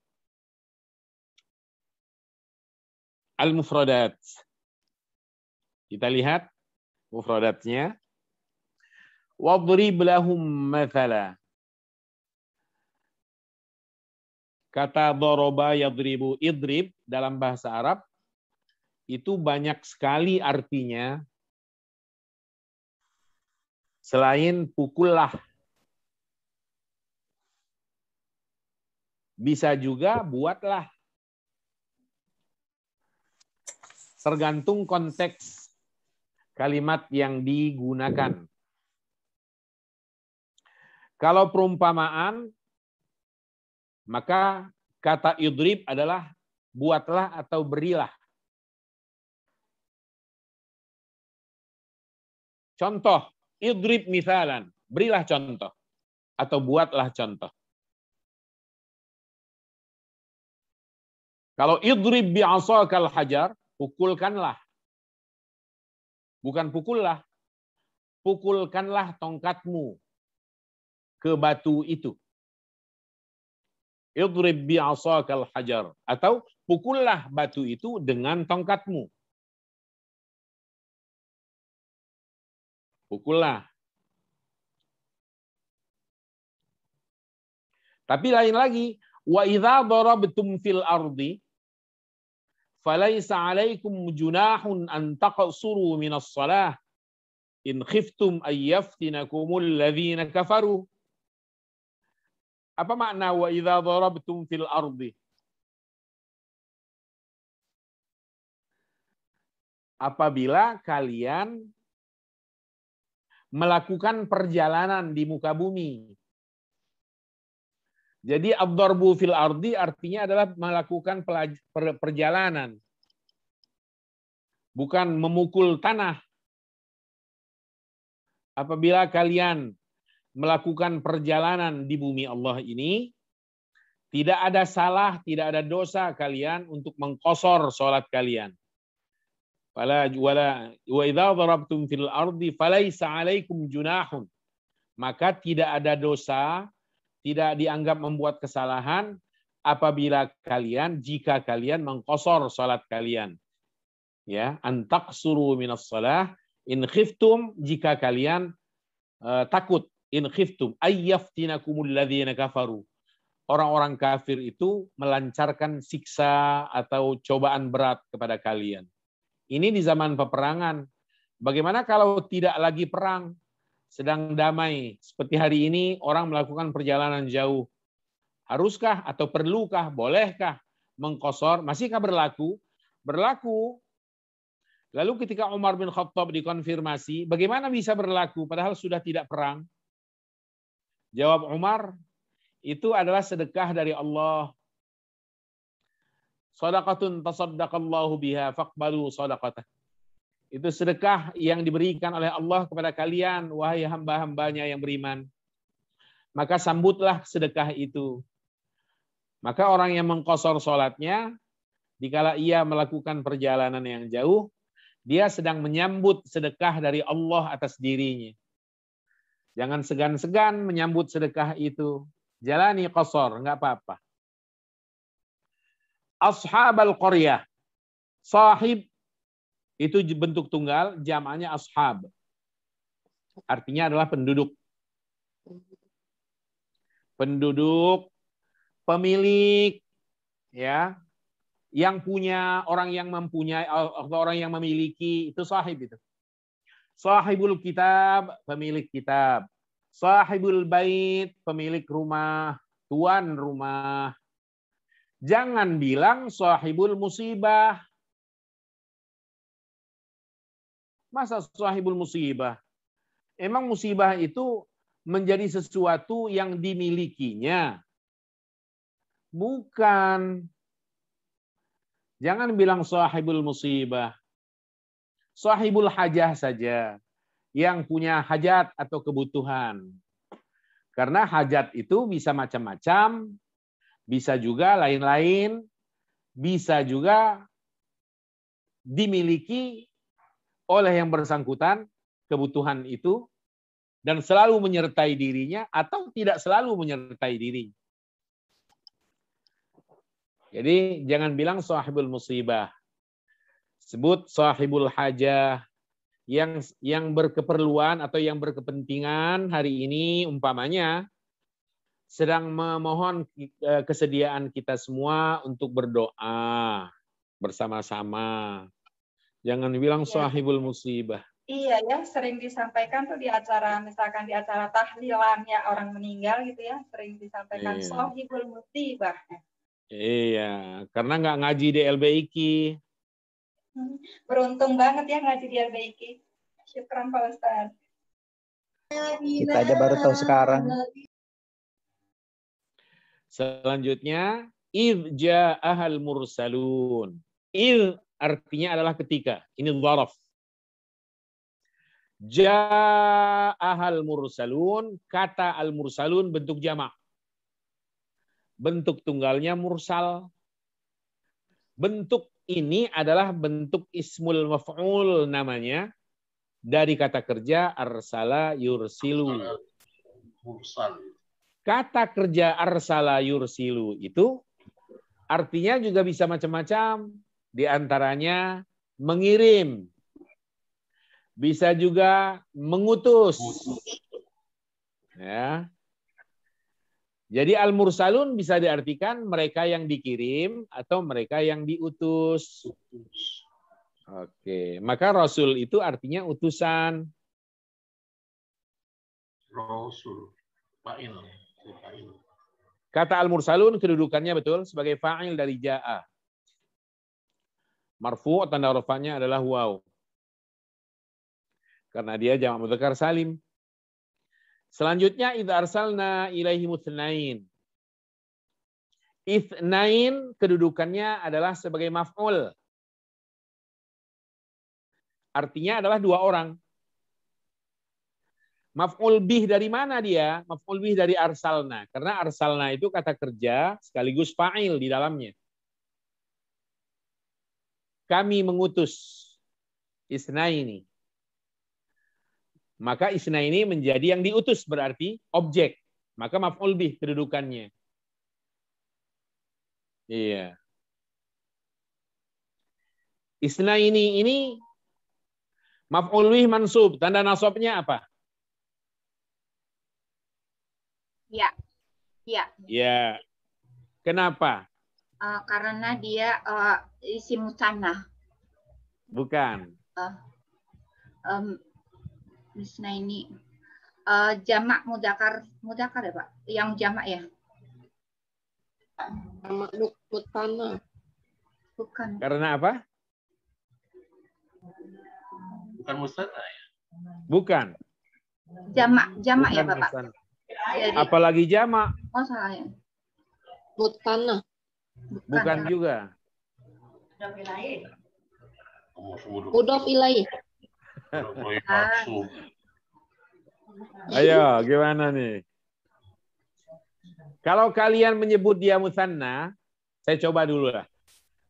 Al-Mufradat. Kita lihat mufradatnya. Wadrib lahum mathala. Kata doroba yadribu idrib dalam bahasa Arab itu banyak sekali artinya selain pukullah. Bisa juga buatlah. Tergantung konteks kalimat yang digunakan. Kalau perumpamaan, maka kata idrib adalah buatlah atau berilah. Contoh, idrib misalan, berilah contoh atau buatlah contoh. Kalau idrib bi'asakal hajar, pukulkanlah. Bukan pukullah. Pukulkanlah tongkatmu ke batu itu. Idrib bi'asakal hajar. Atau pukullah batu itu dengan tongkatmu. Pukullah. Tapi lain lagi, wa idza darabtum fil ardi falaisa 'alaikum junahun an taqsuru minas shalah in khiftum ay yaftinakumul ladzina kafaru. Apa makna wa idza darabtum fil ardi? Apabila kalian melakukan perjalanan di muka bumi. Jadi ad-darbu fil ardi artinya adalah melakukan perjalanan. Bukan memukul tanah. Apabila kalian melakukan perjalanan di bumi Allah ini, tidak ada salah, tidak ada dosa kalian untuk mengqasar salat kalian. Wa idza darabtum fil ardi falaisa 'alaikum junahun. Maka tidak ada dosa, tidak dianggap membuat kesalahan apabila kalian, jika kalian mengqasar salat kalian. Ya, antaqsuru minas shalah in khiftum, jika kalian takut, in khiftum ayyaftinakumul ladzina kafaru. Orang-orang kafir itu melancarkan siksa atau cobaan berat kepada kalian. Ini di zaman peperangan. Bagaimana kalau tidak lagi perang, sedang damai? Seperti hari ini orang melakukan perjalanan jauh. Haruskah atau perlukah, bolehkah mengqasar? Masihkah berlaku? Berlaku. Lalu ketika Umar bin Khattab dikonfirmasi, bagaimana bisa berlaku padahal sudah tidak perang? Jawab Umar, itu adalah sedekah dari Allah. Shadaqatun tasaddaqallahu biha faqbalu shadaqatah. Itu sedekah yang diberikan oleh Allah kepada kalian, wahai hamba-hambanya yang beriman. Maka sambutlah sedekah itu. Maka orang yang mengqasar salatnya, dikala ia melakukan perjalanan yang jauh, dia sedang menyambut sedekah dari Allah atas dirinya. Jangan segan-segan menyambut sedekah itu. Jalani qasar, enggak apa-apa. Ashabal qaryah. Sahib itu bentuk tunggal, jamaknya ashab. Artinya adalah penduduk. Penduduk, pemilik, ya, yang punya, orang yang mempunyai, atau orang yang memiliki, itu sahib itu. Sahibul kitab, pemilik kitab. Sahibul bait, pemilik rumah, tuan rumah. Jangan bilang sahibul musibah. Masa sahibul musibah? Emang musibah itu menjadi sesuatu yang dimilikinya? Bukan. Jangan bilang sahibul musibah. Sahibul hajah saja. Yang punya hajat atau kebutuhan. Karena hajat itu bisa macam-macam. Bisa juga lain-lain, bisa juga dimiliki oleh yang bersangkutan kebutuhan itu dan selalu menyertai dirinya atau tidak selalu menyertai dirinya. Jadi jangan bilang sahibul musibah. Sebut sahibul hajah, yang berkeperluan atau yang berkepentingan hari ini umpamanya sedang memohon kesediaan kita semua untuk berdoa bersama-sama. Jangan bilang sahibul musibah. Iya ya, sering disampaikan tuh di acara, misalkan di acara tahlilannya orang meninggal gitu ya, sering disampaikan sahibul musibah. Iya, karena nggak ngaji di LBIQ. Beruntung banget ya ngaji di Al-Baiki. Syukran Pak Ustaz. Kita aja baru tahu sekarang. Selanjutnya, idh ja'ahal mursalun. Idh artinya adalah ketika. Ini dzaraf. Ja'ahal mursalun, kata al-mursalun bentuk jamak. Bentuk tunggalnya mursal. Bentuk ini adalah bentuk ismul maf'ul namanya dari kata kerja arsala yursilu. Kata kerja arsala yursilu itu artinya juga bisa macam-macam. Di antaranya mengirim. Bisa juga mengutus. Ya. Jadi al-mursalun bisa diartikan mereka yang dikirim atau mereka yang diutus. Oke, maka rasul itu artinya utusan. Rasul, fa'il. Kata al-mursalun kedudukannya betul sebagai fa'il dari ja'a. Marfu' tanda rafa'nya adalah waw. Karena dia jamak mudzakkar salim. Selanjutnya idza arsalna ilaihi mutsnain. Itsnain kedudukannya adalah sebagai maf'ul. Artinya adalah dua orang. Maf'ul bih dari mana dia? Maf'ul bih dari arsalna. Karena arsalna itu kata kerja sekaligus fa'il di dalamnya. Kami mengutus isnaini. Maka isna ini menjadi yang diutus berarti objek. Maka maf'ul bih kedudukannya. Iya. Isna ini maf'ul bih mansub. Tanda nasabnya apa? Ya. Ya. Ya. Kenapa? Karena dia isim musanna. Bukan. Misna ini jamak mudzakkar ya Pak, yang jamak ya. Jamak mutsanna. Bukan. Karena apa? Bukan musanna ya? Bukan. Jamak ya Bukan Bapak. musanna. Apalagi jamak. Oh salah ya. Mutsanna. Bukan juga. Mudhof ilaih. Ayo, gimana nih? Kalau kalian menyebut dia musanna, saya coba dulu lah.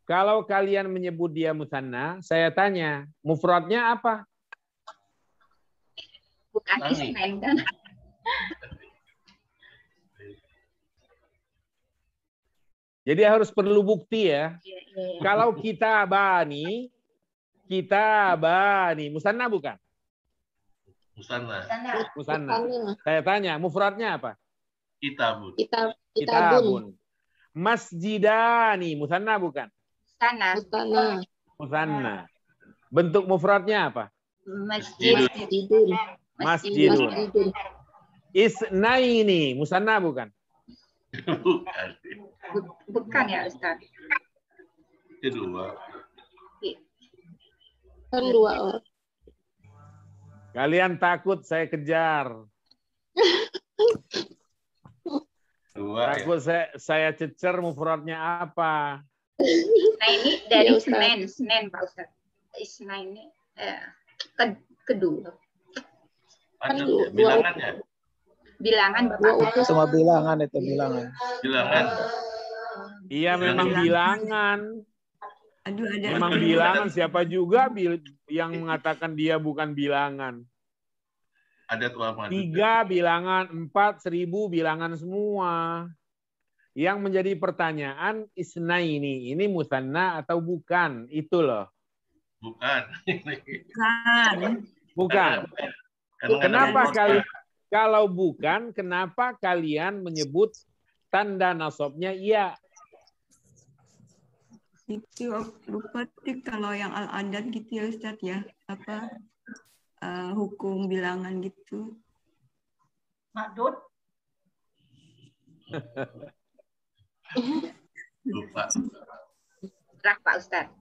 Kalau kalian menyebut dia musanna, saya tanya, mufradnya apa? Bukan isnain kan? Jadi harus perlu bukti ya. Kalau kita bani, musanna bukan? Musanna. Saya tanya, mufradnya apa? Kitabun. Kitabun. Masjidani, musanna bukan? Musanna. Bentuk mufradnya apa? Masjidun. Isnaini, musanna bukan? Bukan ya Ustaz. Kedua. Kan dua orang. Kalian takut saya kejar. Takut saya cecer mufradnya apa? Nah ini dari Senin Pak Ustaz. Isna ini kedua. Bilangannya. Bilangan Bapak. Semua bilangan itu bilangan. Bilangan. Iya memang bilangan. Memang bilangan, siapa juga yang mengatakan dia bukan bilangan. Ada ulama. 3 bilangan, 4, 1000 bilangan semua. Yang menjadi pertanyaan isnaini ini musanna atau bukan? Itu loh. Bukan. Bukan. Kenapa kalian kalau bukan, kenapa kalian menyebut tanda nasabnya iya? Itu berarti kalau yang al-adat gitu ya Ustadz ya, apa hukum bilangan gitu. Madud. Lupa. Pak Ustadz.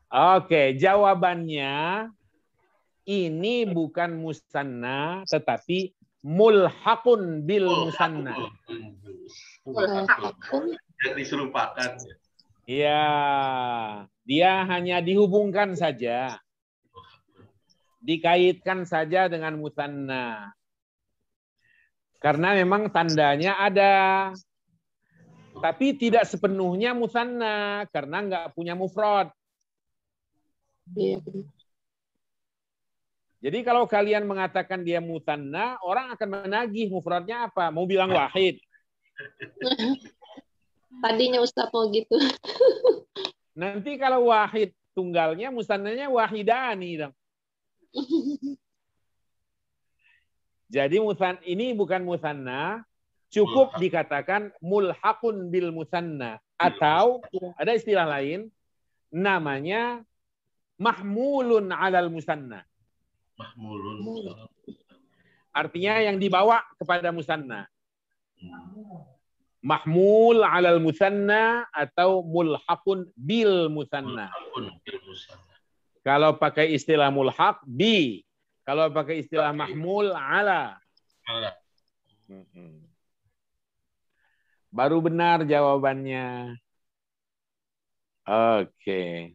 Oke, jawabannya ini bukan musanna tetapi mulhaqun bil musanna. Yang diserupakan. Iya, dia hanya dihubungkan saja. Dikaitkan saja dengan musanna. Karena memang tandanya ada. Tapi tidak sepenuhnya musanna karena nggak punya mufrad. Jadi kalau kalian mengatakan dia musanna, orang akan menagih mufradnya apa? Mau bilang wahid. Tadinya Ustaz mau gitu. Nanti kalau wahid tunggalnya, musannanya wahidani dong. Jadi ini bukan musanna, cukup dikatakan mulhaqun bil musanna. Atau ada istilah lain, namanya mahmulun alal musanna. Mahmulun. Artinya yang dibawa kepada musanna. Mahmul alal musanna atau mulhaqun bil musanna. Kalau pakai istilah mulhaq, bi. Kalau pakai istilah mahmul, ala. Baru benar jawabannya. Oke.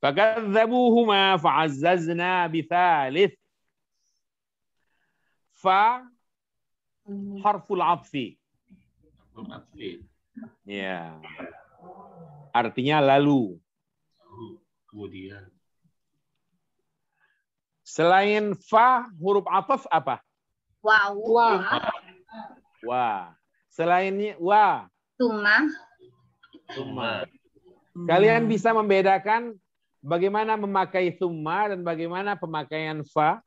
فَكَذَّبُوهُمَا فَعَزَّزْنَا بِثَالِثٍ. Fa harful atfi. Ya. Artinya lalu. Kemudian. Selain fa, huruf ataf apa? Wow. Wa. Selainnya wa. Summa. Kalian bisa membedakan bagaimana memakai summa dan bagaimana pemakaian fa?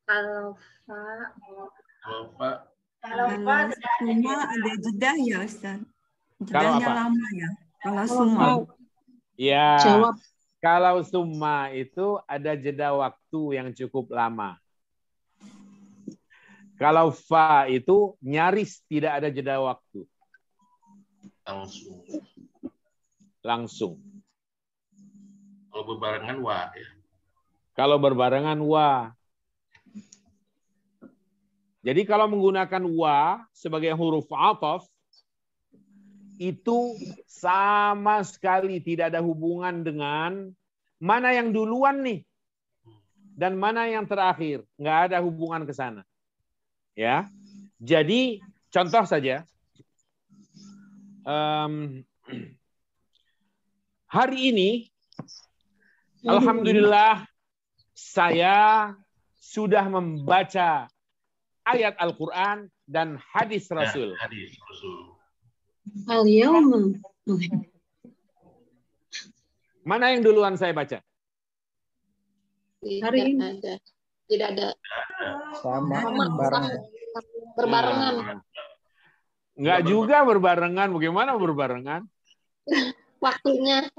Kalau fa summa ada jeda ya Ustaz. Kalau Jedanya apa? lama ya. Kalau summa. Ya. Jawab. Kalau summa itu ada jeda waktu yang cukup lama. Kalau fa itu nyaris tidak ada jeda waktu. Langsung. Kalau berbarengan wa ya. Kalau berbarengan wa. Jadi kalau menggunakan wa sebagai huruf ataf itu sama sekali tidak ada hubungan dengan mana yang duluan nih dan mana yang terakhir. Nggak ada hubungan ke sana. Ya. Jadi contoh saja. Hari ini alhamdulillah saya sudah membaca ayat Al-Quran dan hadis Rasul. Hadis Rasul. Al-yawma. Mana yang duluan saya baca? Hari ini ada. Tidak ada. Sama bareng. Berbarengan. Enggak juga berbarengan. Bagaimana berbarengan? Waktunya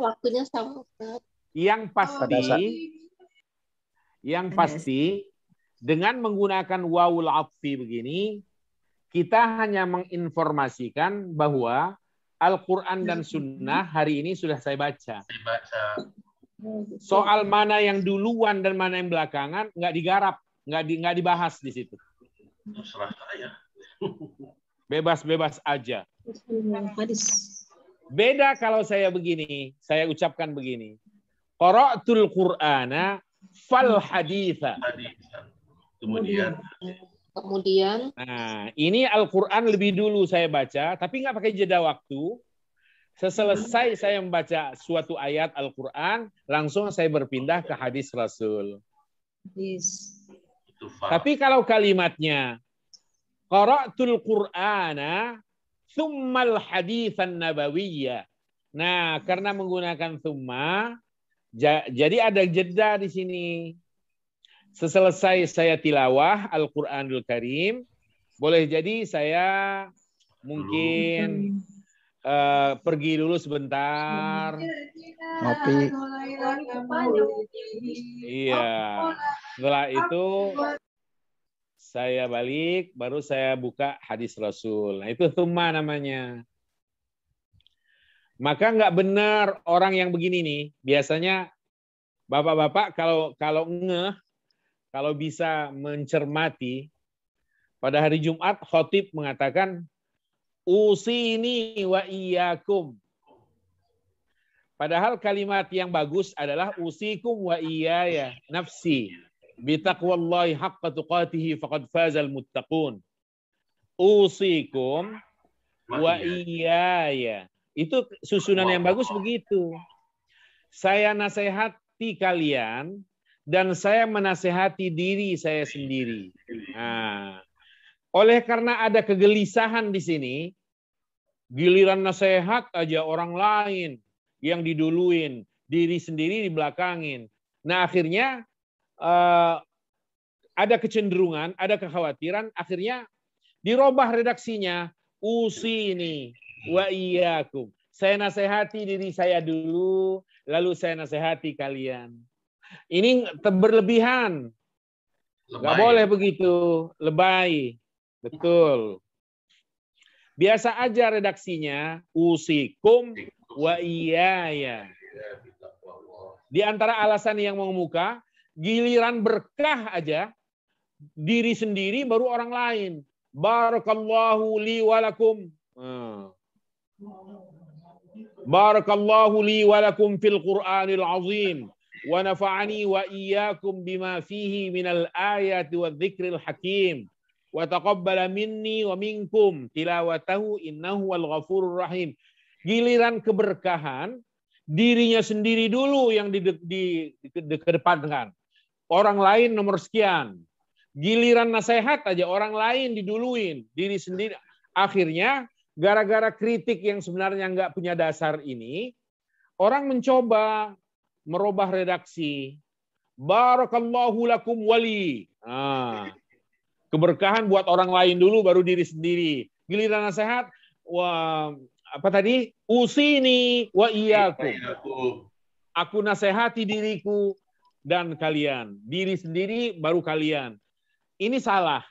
sama. Yang pasti dengan menggunakan wawul atfi begini, kita hanya menginformasikan bahwa Al-Quran dan Sunnah hari ini sudah saya baca. Soal mana yang duluan dan mana yang belakangan nggak digarap, nggak dibahas di situ. Terserah saya. Bebas-bebas aja. Beda kalau saya begini, saya ucapkan begini. Qara'tul Qur'ana fal haditha. Kemudian. Nah, ini Al-Quran lebih dulu saya baca, tapi nggak pakai jeda waktu. Seselesai saya membaca suatu ayat Al-Quran, langsung saya berpindah ke hadis Rasul. Tapi kalau kalimatnya, qara'tul Qur'ana thummal haditsan nabawiyyah. Nah, karena menggunakan thumma, jadi ada jeda di sini. Seselesai saya tilawah Al-Quranul Karim, boleh jadi saya mungkin pergi dulu sebentar. Ngopi. Iya. Setelah itu saya balik, baru saya buka hadis Rasul. Nah, itu thumma namanya. Maka nggak benar orang yang begini nih. Biasanya bapak-bapak kalau ngeh, kalau bisa mencermati, pada hari Jumat khotib mengatakan usini wa iyyakum. Padahal kalimat yang bagus adalah usikum wa iyaya nafsi bitaqwallahi haqqa tuqatihi faqad fazal muttaqun. Usikum wa iyaya. Itu susunan yang bagus begitu. Saya nasihati kalian dan saya menasihati diri saya sendiri. Nah, oleh karena ada kegelisahan di sini, giliran nasihat aja orang lain yang diduluin, diri sendiri dibelakangin. Nah, akhirnya ada kecenderungan, ada kekhawatiran, akhirnya dirubah redaksinya. Usini wa iyyakum. Saya nasihati diri saya dulu, lalu saya nasihati kalian. Ini berlebihan. Nggak boleh begitu. Lebay. Betul. Biasa aja redaksinya. Usikum wa iyaya. Di antara alasan yang mengemuka, giliran berkah aja, diri sendiri baru orang lain. Barakallahu li walakum. Barakallahu li walakum fil Qur'anil azim. Wa nafa'ani wa iyyakum bima fihi minal ayati wa dzikril hakim. Wa taqabbala minni wa minkum tilawatahu innahu wal ghafurur rahim. Giliran keberkahan, dirinya sendiri dulu yang dikedepankan. Orang lain nomor sekian. Giliran nasihat aja orang lain diduluin, diri sendiri. Akhirnya gara-gara kritik yang sebenarnya nggak punya dasar ini, orang mencoba merubah redaksi. Barakallahu lakum wali. Keberkahan buat orang lain dulu, baru diri sendiri. Giliran nasihat, wah, apa tadi? Usini wa iyyakum. Aku nasihati diriku dan kalian. Diri sendiri baru kalian. Ini salah.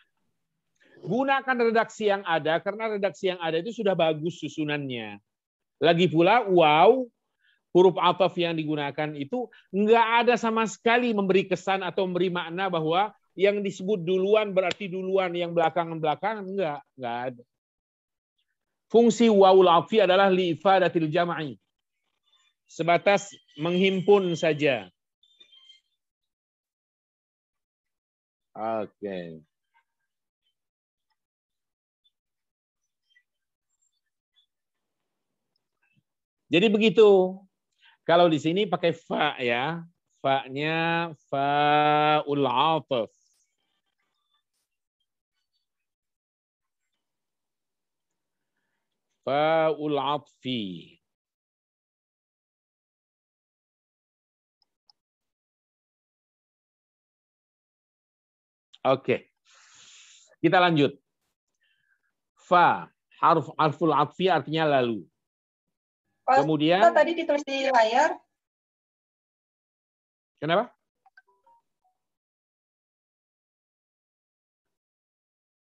Gunakan redaksi yang ada, karena redaksi yang ada itu sudah bagus susunannya. Lagi pula, wow, huruf ataf yang digunakan itu nggak ada sama sekali memberi kesan atau memberi makna bahwa yang disebut duluan berarti duluan, yang belakangan-belakangan, nggak ada. Fungsi wawul atfi adalah li'ifadatil jam'i. Sebatas menghimpun saja. Oke. Jadi begitu. Kalau di sini pakai fa ya. Fa-nya fa'ul 'athaf. Fa'ul 'athfi. Oke. Kita lanjut. Fa, harful 'athfi artinya lalu. Kemudian tadi ditulis di layar. Kenapa?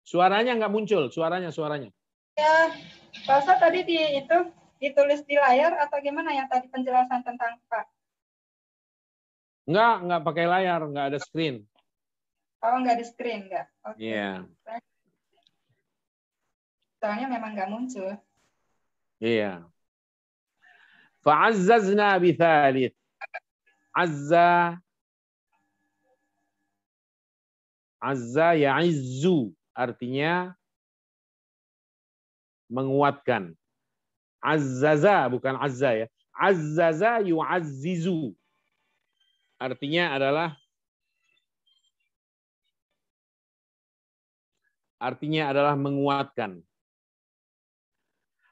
Suaranya nggak muncul, suaranya. Ya, Pak Ustadz tadi ditulis di layar atau gimana yang tadi penjelasan tentang Pak? Nggak pakai layar, nggak ada screen. Oh, nggak di screen, nggak? Oke. Iya. Soalnya memang nggak muncul. Iya. Fa'azzazna bithalith. Azza ya'izzu artinya menguatkan. Azzaza bukan azza ya. Azzaza yu'azzizu. Artinya adalah menguatkan.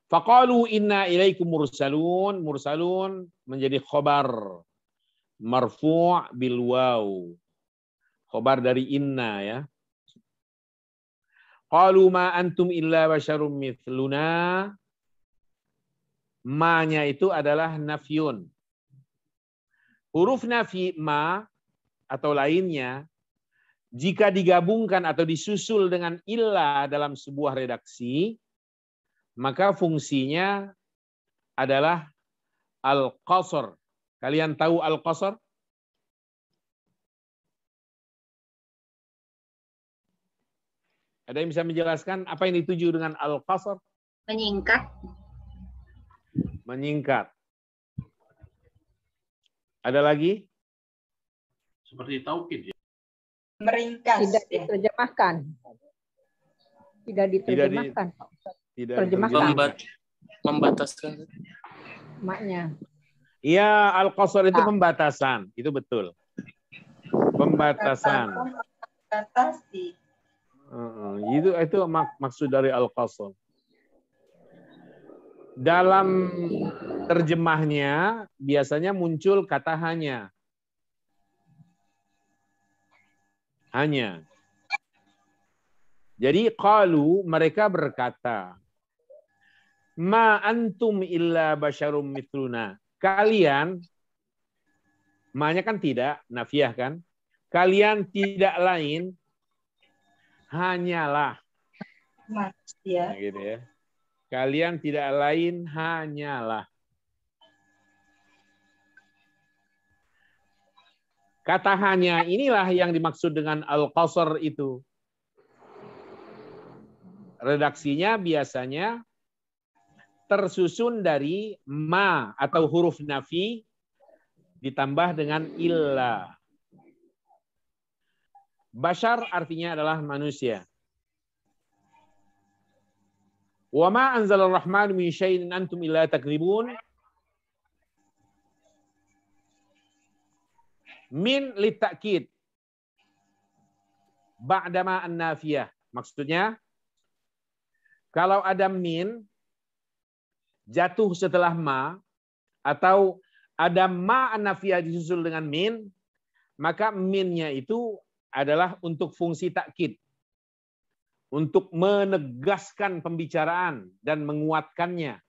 Faqalu inna ilaikum mursalun. Mursalun menjadi khobar. Marfu' bil waw. Khobar dari inna ya. Qalu ma antum illa basyarum mithluna. Ma-nya itu adalah nafyun. Huruf nafi ma atau lainnya jika digabungkan atau disusul dengan illa dalam sebuah redaksi, maka fungsinya adalah Al-qasr. Kalian tahu al-qasr? Ada yang bisa menjelaskan apa yang dituju dengan al-qasr? Menyingkat. Menyingkat. Ada lagi? Seperti taukid ya. Meringkas. Tidak diterjemahkan. Tidak diterjemahkan. Tidak Terjemahkan. Membataskan. Maknya. Iya, al-qasr itu pembatasan. Itu betul. Pembatasan. Batasi. Itu maksud dari al-qasr. Dalam terjemahnya biasanya muncul kata hanya. Hanya. Jadi qalu, mereka berkata, ma antum illa basyarum mithluna. Kalian, ma-nya kan tidak, nafiyah kan? Kalian tidak lain hanyalah. Manusia. Nah, gitu ya. Kalian tidak lain hanyalah. Kata hanya inilah yang dimaksud dengan al-qasr itu. Redaksinya biasanya tersusun dari ma atau huruf nafi ditambah dengan illa. Bashar artinya adalah manusia. Wa ma anzalar rahmanu min syai'in antum illa takdzibun. Min litakid. Ba'dama an-nafiyah. Maksudnya, kalau ada min, jatuh setelah ma, atau ada ma an-nafiyah disusul dengan min, maka minnya itu adalah untuk fungsi takkid. Untuk menegaskan pembicaraan dan menguatkannya.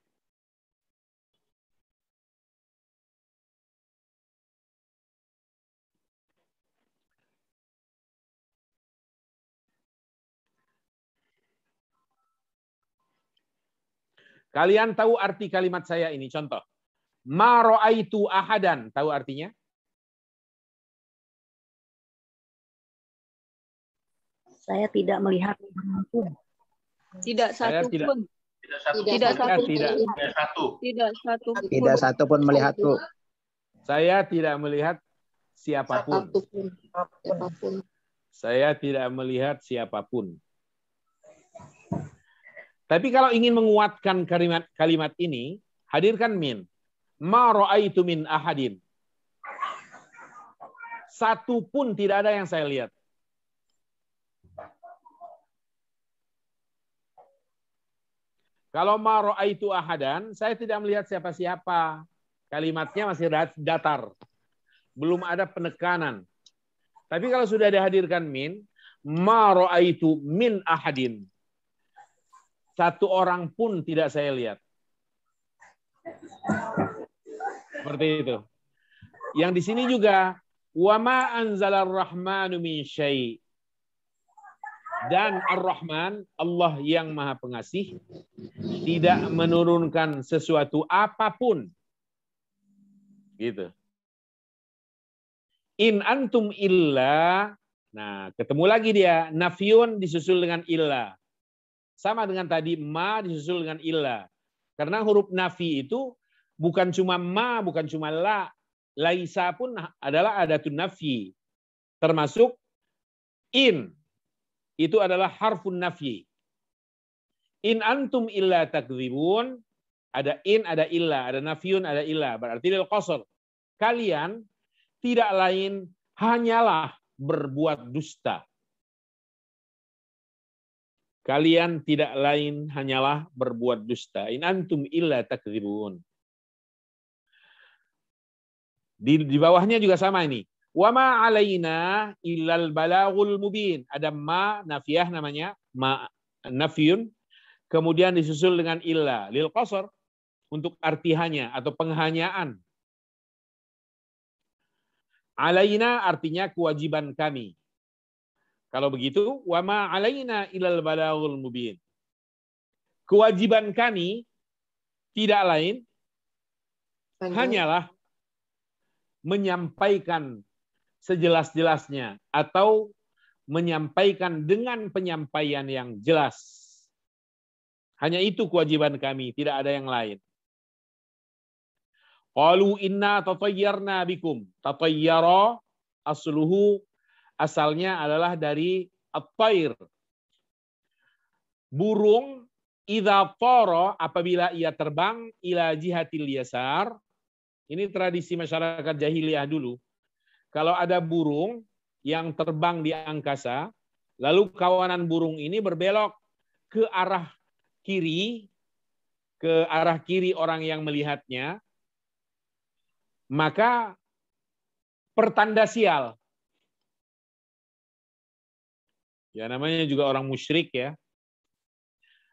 Kalian tahu arti kalimat saya ini, contoh. Ma ra'aitu ahadan, tahu artinya? Saya tidak melihat pun. Tidak Saya satu tidak- pun. Tidak satu. Tidak satu. Tidak satu pun melihatku. Saya tidak melihat siapapun. Saya tidak melihat siapapun. Tapi kalau ingin menguatkan kalimat ini, hadirkan min. Ma ra'aitu min ahadin. Satu pun tidak ada yang saya lihat. Kalau ma ra'aitu ahadan, saya tidak melihat siapa-siapa. Kalimatnya masih datar. Belum ada penekanan. Tapi kalau sudah dihadirkan min, ma ra'aitu min ahadin. Satu orang pun tidak saya lihat. Seperti itu. Yang di sini juga wa ma anzalar rahmanu min syai'. Dan Ar-Rahman, Allah yang Maha Pengasih, tidak menurunkan sesuatu apapun. Gitu. In antum illa. Nah, ketemu lagi dia. Nafyun disusul dengan illa. Sama dengan tadi, ma disusul dengan illa. Karena huruf nafi itu bukan cuma ma, bukan cuma la. Laisa pun adalah adatun nafi. Termasuk in. Itu adalah harfun nafi. In antum illa takdzibun. Ada in, ada illa. Ada nafyun, ada illa. Berarti lil qasr. Kalian tidak lain hanyalah berbuat dusta. Kalian tidak lain hanyalah berbuat dusta. In antum illa takdzibun. Di bawahnya juga sama ini. Wa ma alaina illal balaghul mubin. Ada ma nafiyah namanya, ma nafyun, kemudian disusul dengan illa lil qasr untuk arti hanya atau penghanyaan. Alaina artinya kewajiban kami. Kalau begitu, wa ma alaina illal balaghul mubin. Kewajiban kami tidak lain hanyalah menyampaikan sejelas-jelasnya atau menyampaikan dengan penyampaian yang jelas. Hanya itu kewajiban kami, tidak ada yang lain. Qalu inna tatayyarna bikum. Tatayyara asluhu, asalnya adalah dari at-tayr. Burung idza tara, apabila ia terbang ila jihatil yasar. Ini tradisi masyarakat jahiliyah dulu. Kalau ada burung yang terbang di angkasa, lalu kawanan burung ini berbelok ke arah kiri, orang yang melihatnya, maka pertanda sial. Ya, namanya juga orang musyrik ya.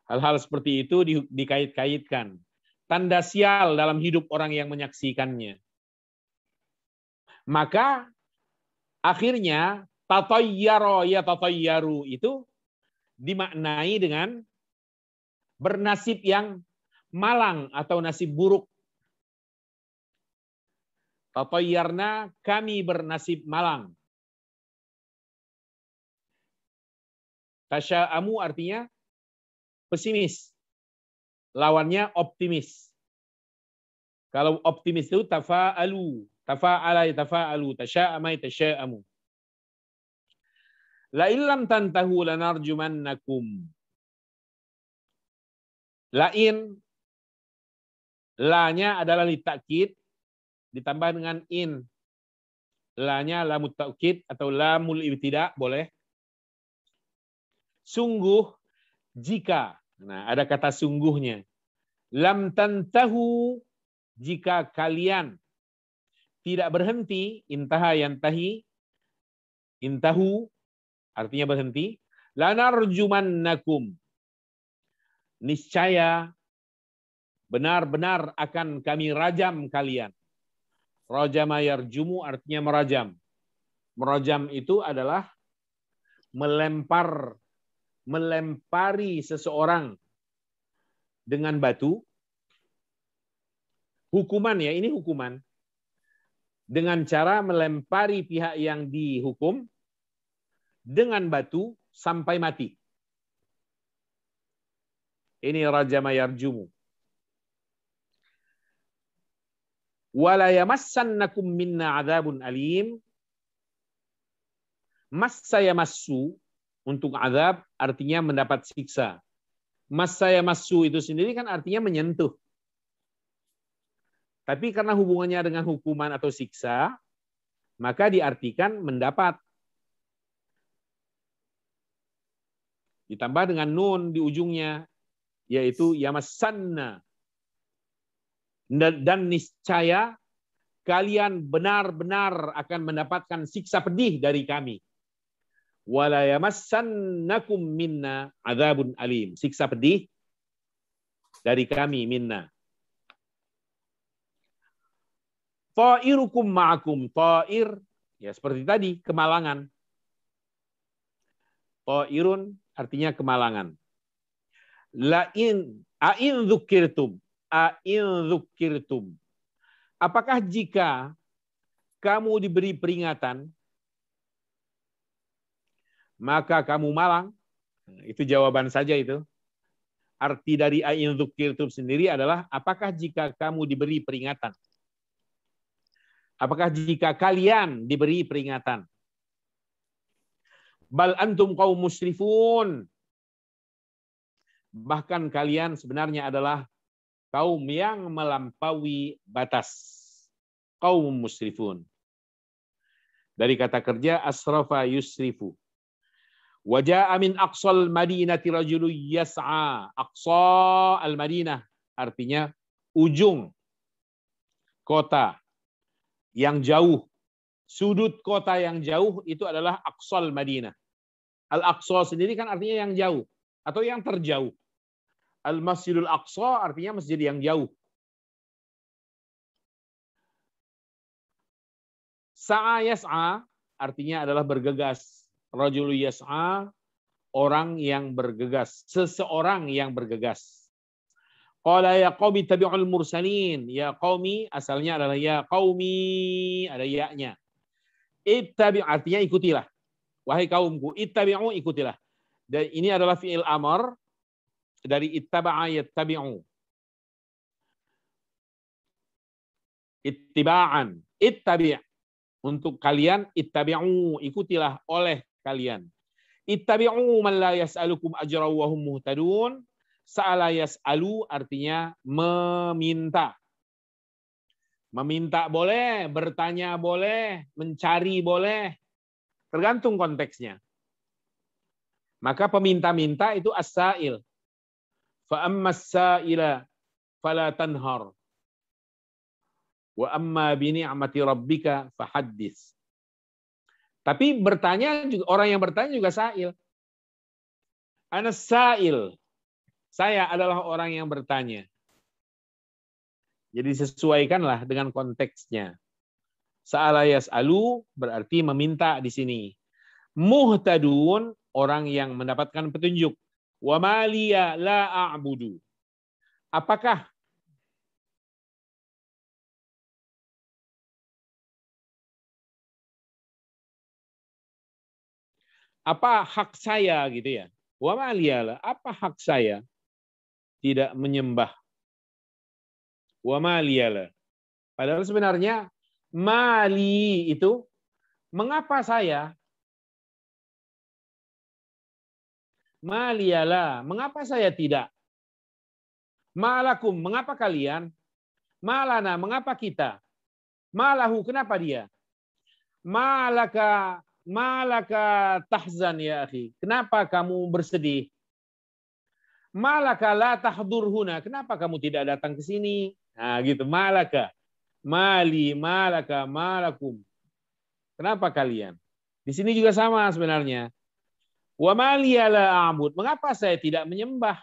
Hal-hal seperti itu dikait-kaitkan. Tanda sial dalam hidup orang yang menyaksikannya. Maka akhirnya tatayyara ya tatayyaru itu dimaknai dengan bernasib yang malang atau nasib buruk. Tatayyarna, kami bernasib malang. Tasya'amu artinya pesimis. Lawannya optimis. Kalau optimis itu tafa'alu. Tafa'ala tafa'alu. Tasya'ama tasya'amu. La illam tantahu lanarjumannakum. Lain. La-nya adalah litakid. Ditambah dengan in. La-nya lamut ta'kid atau lamul ibtida' boleh. Sungguh jika. Nah, ada kata sungguhnya. Lam tantahu, jika kalian tidak berhenti, intaha yantahi, intahu artinya berhenti, lanarjumannakum, niscaya benar-benar akan kami rajam kalian. Rajama yarjumu artinya merajam. Merajam itu adalah melempari seseorang dengan batu. Hukuman ya, ini hukuman. Dengan cara melempari pihak yang dihukum dengan batu sampai mati. Ini rajama yarjumu. Wala yamassannakum minna adzabun alim. Massa yamassu untuk azab artinya mendapat siksa. Massa yamassu itu sendiri kan artinya menyentuh. Tapi karena hubungannya dengan hukuman atau siksa, maka diartikan mendapat. Ditambah dengan nun di ujungnya, yaitu yamassanna. Dan niscaya kalian benar-benar akan mendapatkan siksa pedih dari kami. Wala yamassannakum minna adzabun alim. Siksa pedih dari kami minna. Ta'irukum ma'akum. Ta'ir, ya seperti tadi, kemalangan. Ta'irun artinya kemalangan. A'in dzukirtum. A'in dzukirtum. Apakah jika kamu diberi peringatan, maka kamu malang? Itu jawaban saja itu. Arti dari a'in dzukirtum sendiri adalah, apakah jika kamu diberi peringatan? Apakah jika kalian diberi peringatan? Bal antum qaum musrifun. Bahkan kalian sebenarnya adalah kaum yang melampaui batas. Qaum musrifun. Dari kata kerja asrafa yusrifu. Wa jaa min aqsal madinati rajulun yas'a. Aqsa al-Madinah artinya ujung kota yang jauh. Sudut kota yang jauh itu adalah Aqsal Madinah. Al-Aqsa sendiri kan artinya yang jauh atau yang terjauh. Al-Masjidul Aqsa artinya masjid yang jauh. Sa'a yas'a artinya adalah bergegas. Rajulu yas'a, orang yang bergegas, seseorang yang bergegas. Qala ya qaumi tabi'ul mursalin. Ya qaumi asalnya adalah ya qaumi, ada ya-nya. Ittabi' artinya ikutilah. Wahai kaumku, ittabi'u ikutilah. Dan ini adalah fi'il amr dari ittaba'a yattabi'u. Ittiba'an, ittabi'. Untuk kalian ittabi'u, ikutilah oleh kalian. Ittabi'u man la yas'alukum ajra wa hum muhtadun. Sa'ala yas'alu artinya meminta. Meminta boleh, bertanya boleh, mencari boleh. Tergantung konteksnya. Maka peminta-minta itu as-sa'il. Fa ammas sa'ila fala tanhar. Wa amma bi ni'mati rabbika fahaddits. Tapi bertanya juga, orang yang bertanya juga sa'il. Anas sa'il. Saya adalah orang yang bertanya. Jadi sesuaikanlah dengan konteksnya. Sa'ala yas'alu berarti meminta di sini. Muhtadun orang yang mendapatkan petunjuk. Wa ma liya la a'budu. Apakah apa hak saya gitu ya? Wa ma liya, apa hak saya tidak menyembah? Wa ma liya. Padahal sebenarnya mali itu mengapa saya? Maliyalah, mengapa saya tidak? Malakum, mengapa kalian? Malana, mengapa kita? Malahu, kenapa dia? Malaka tahzan ya akhi. Kenapa kamu bersedih? Malaka la tahdur huna. Kenapa kamu tidak datang ke sini? Nah, gitu. Malaka. Mali, malaka, malakum. Kenapa kalian? Di sini juga sama sebenarnya. Wa maliya la a'bud. Mengapa saya tidak menyembah?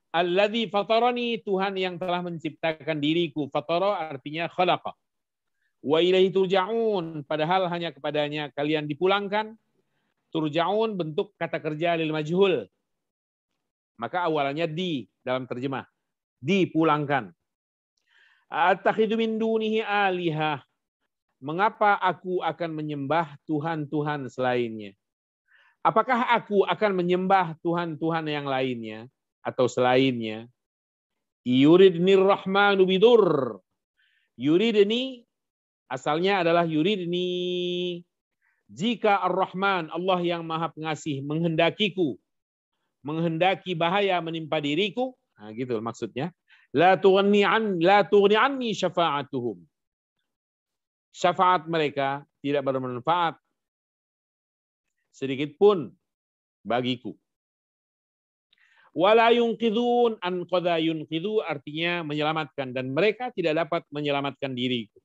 Alladzi fatarani, Tuhan yang telah menciptakan diriku. Fatara artinya khalaqa. Wa ilaihi turja'un, padahal hanya kepadanya kalian dipulangkan. Turja'un bentuk kata kerja lil majhul. Maka awalannya di dalam terjemah. Dipulangkan. Attakhidhu min dunihi alihah. Mengapa aku akan menyembah Tuhan-Tuhan selainnya? Apakah aku akan menyembah Tuhan-Tuhan yang lainnya atau selainnya? Yuridni rahmanu bidur. Yuridni asalnya adalah yuridni. Jika Ar-Rahman, Allah yang Maha Pengasih, menghendakiku, menghendaki bahaya menimpa diriku, nah gitu maksudnya. La tughni anni syafa'atuhum. Syafaat mereka tidak bermanfaat sedikit pun bagiku. Wala yunqidhun an qadha yunqidhu artinya menyelamatkan, dan mereka tidak dapat menyelamatkan diriku.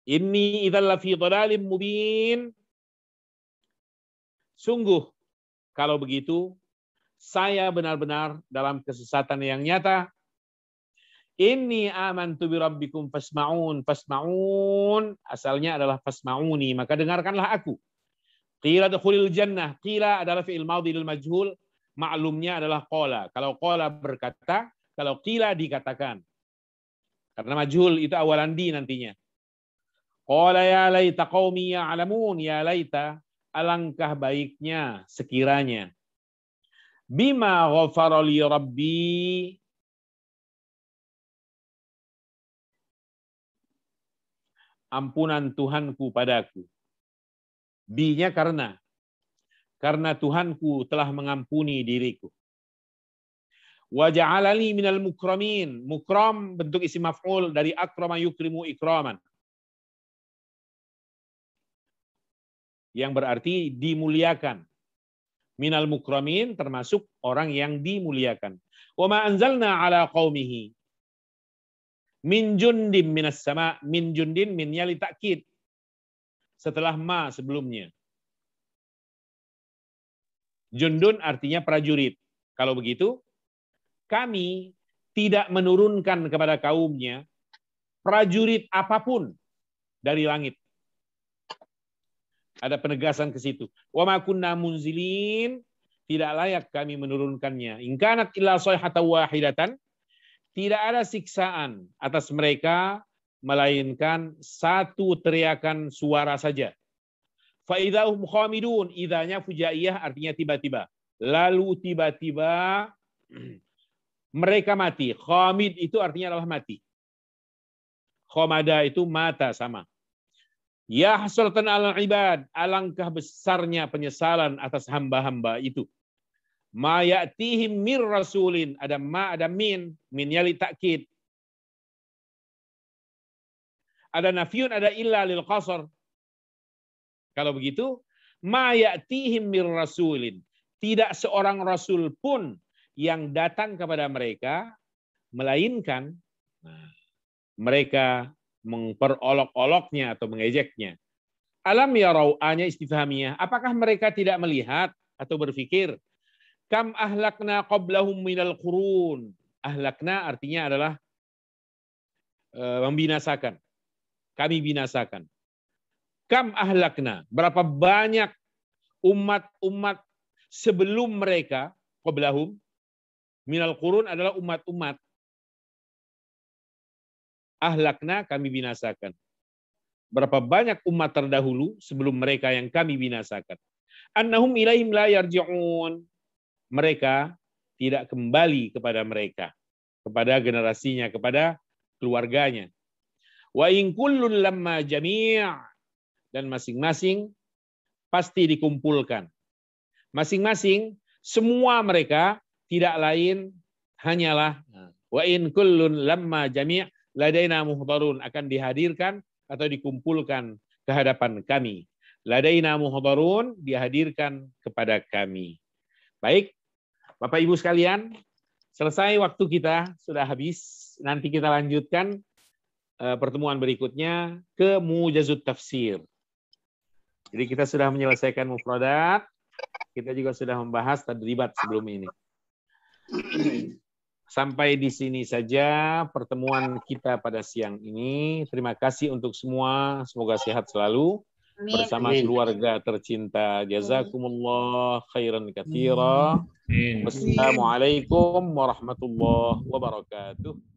Inni idzal lafi dhalalim mubin. Sungguh kalau begitu saya benar-benar dalam kesesatan yang nyata. Inni amantu bi rabbikum fasma'un. Fasma'un asalnya adalah fasma'uni, maka dengarkanlah aku. Qila dukhulil jannah. Qila adalah fi'il madhi lil majhul, maklumnya adalah qala. Kalau qala berkata, kalau qila dikatakan. Karena majhul itu awalan di nantinya. Qala ya laita qaumi ya'lamun, ya laita, alangkah baiknya sekiranya. Bima ghafara li rabbi, ampunan Tuhanku padaku. Bi-nya karena Tuhanku telah mengampuni diriku. Wa ja'alani minal mukramin. Mukram bentuk isim maf'ul dari akrama yukrimu ikraman. Yang berarti dimuliakan. Minal mukramin termasuk orang yang dimuliakan. Wa ma anzalna ala qaumihi min jundim minas sama. Min jundin minnya li ta'kid. Setelah ma sebelumnya. Jundun artinya prajurit. Kalau begitu, kami tidak menurunkan kepada kaumnya prajurit apapun dari langit. Ada penegasan ke situ. Wa ma kunna munzilin, Tidak layak kami menurunkannya. In kanat illa sayhatan wahidatan. Tidak ada siksaan atas mereka melainkan satu teriakan suara saja. Fa idzahum khamidun, idzanya fujaiyah artinya tiba-tiba. Lalu tiba-tiba mereka mati. Khamid itu artinya adalah mati. Khamada itu mata sama. Ya hasratan alal ibad, alangkah besarnya penyesalan atas hamba-hamba itu. Ma ya'tihim mir rasulin, ada ma, ada min yali takkid. Ada nafyun, ada illa lil qasr. Kalau begitu, ma ya'tihim mir rasulin, tidak seorang rasul pun yang datang kepada mereka, melainkan mereka memperolok-oloknya atau mengejeknya. Alam yarau, anya istifhamiyah. Apakah mereka tidak melihat atau berpikir? Kam ahlakna qablahum minal qurun. Ahlakna artinya adalah membinasakan. Kami binasakan. Kam ahlakna. Berapa banyak umat-umat sebelum mereka, qablahum, minal qurun adalah umat-umat. Ahlakna, kami binasakan. Berapa banyak umat terdahulu sebelum mereka yang kami binasakan. Annahum ilaihim la yarji'un. Mereka tidak kembali kepada mereka, kepada generasinya, kepada keluarganya. Wa in kullun lamma jami', dan masing-masing pasti dikumpulkan. Masing-masing, semua mereka tidak lain hanyalah wa in kullun lamma jami' ladaina muhdarun, akan dihadirkan atau dikumpulkan ke hadapan kami. Ladaina muhdarun, dihadirkan kepada kami. Baik, Bapak Ibu sekalian, selesai waktu kita, sudah habis. Nanti kita lanjutkan pertemuan berikutnya ke Mujazut Tafsir. Jadi kita sudah menyelesaikan mufradat, kita juga sudah membahas tadribat sebelum ini. Sampai di sini saja pertemuan kita pada siang ini. Terima kasih untuk semua. Semoga sehat selalu. Amin. Bersama keluarga tercinta. Jazakumullah khairan katsira. Wassalamualaikum warahmatullahi wabarakatuh.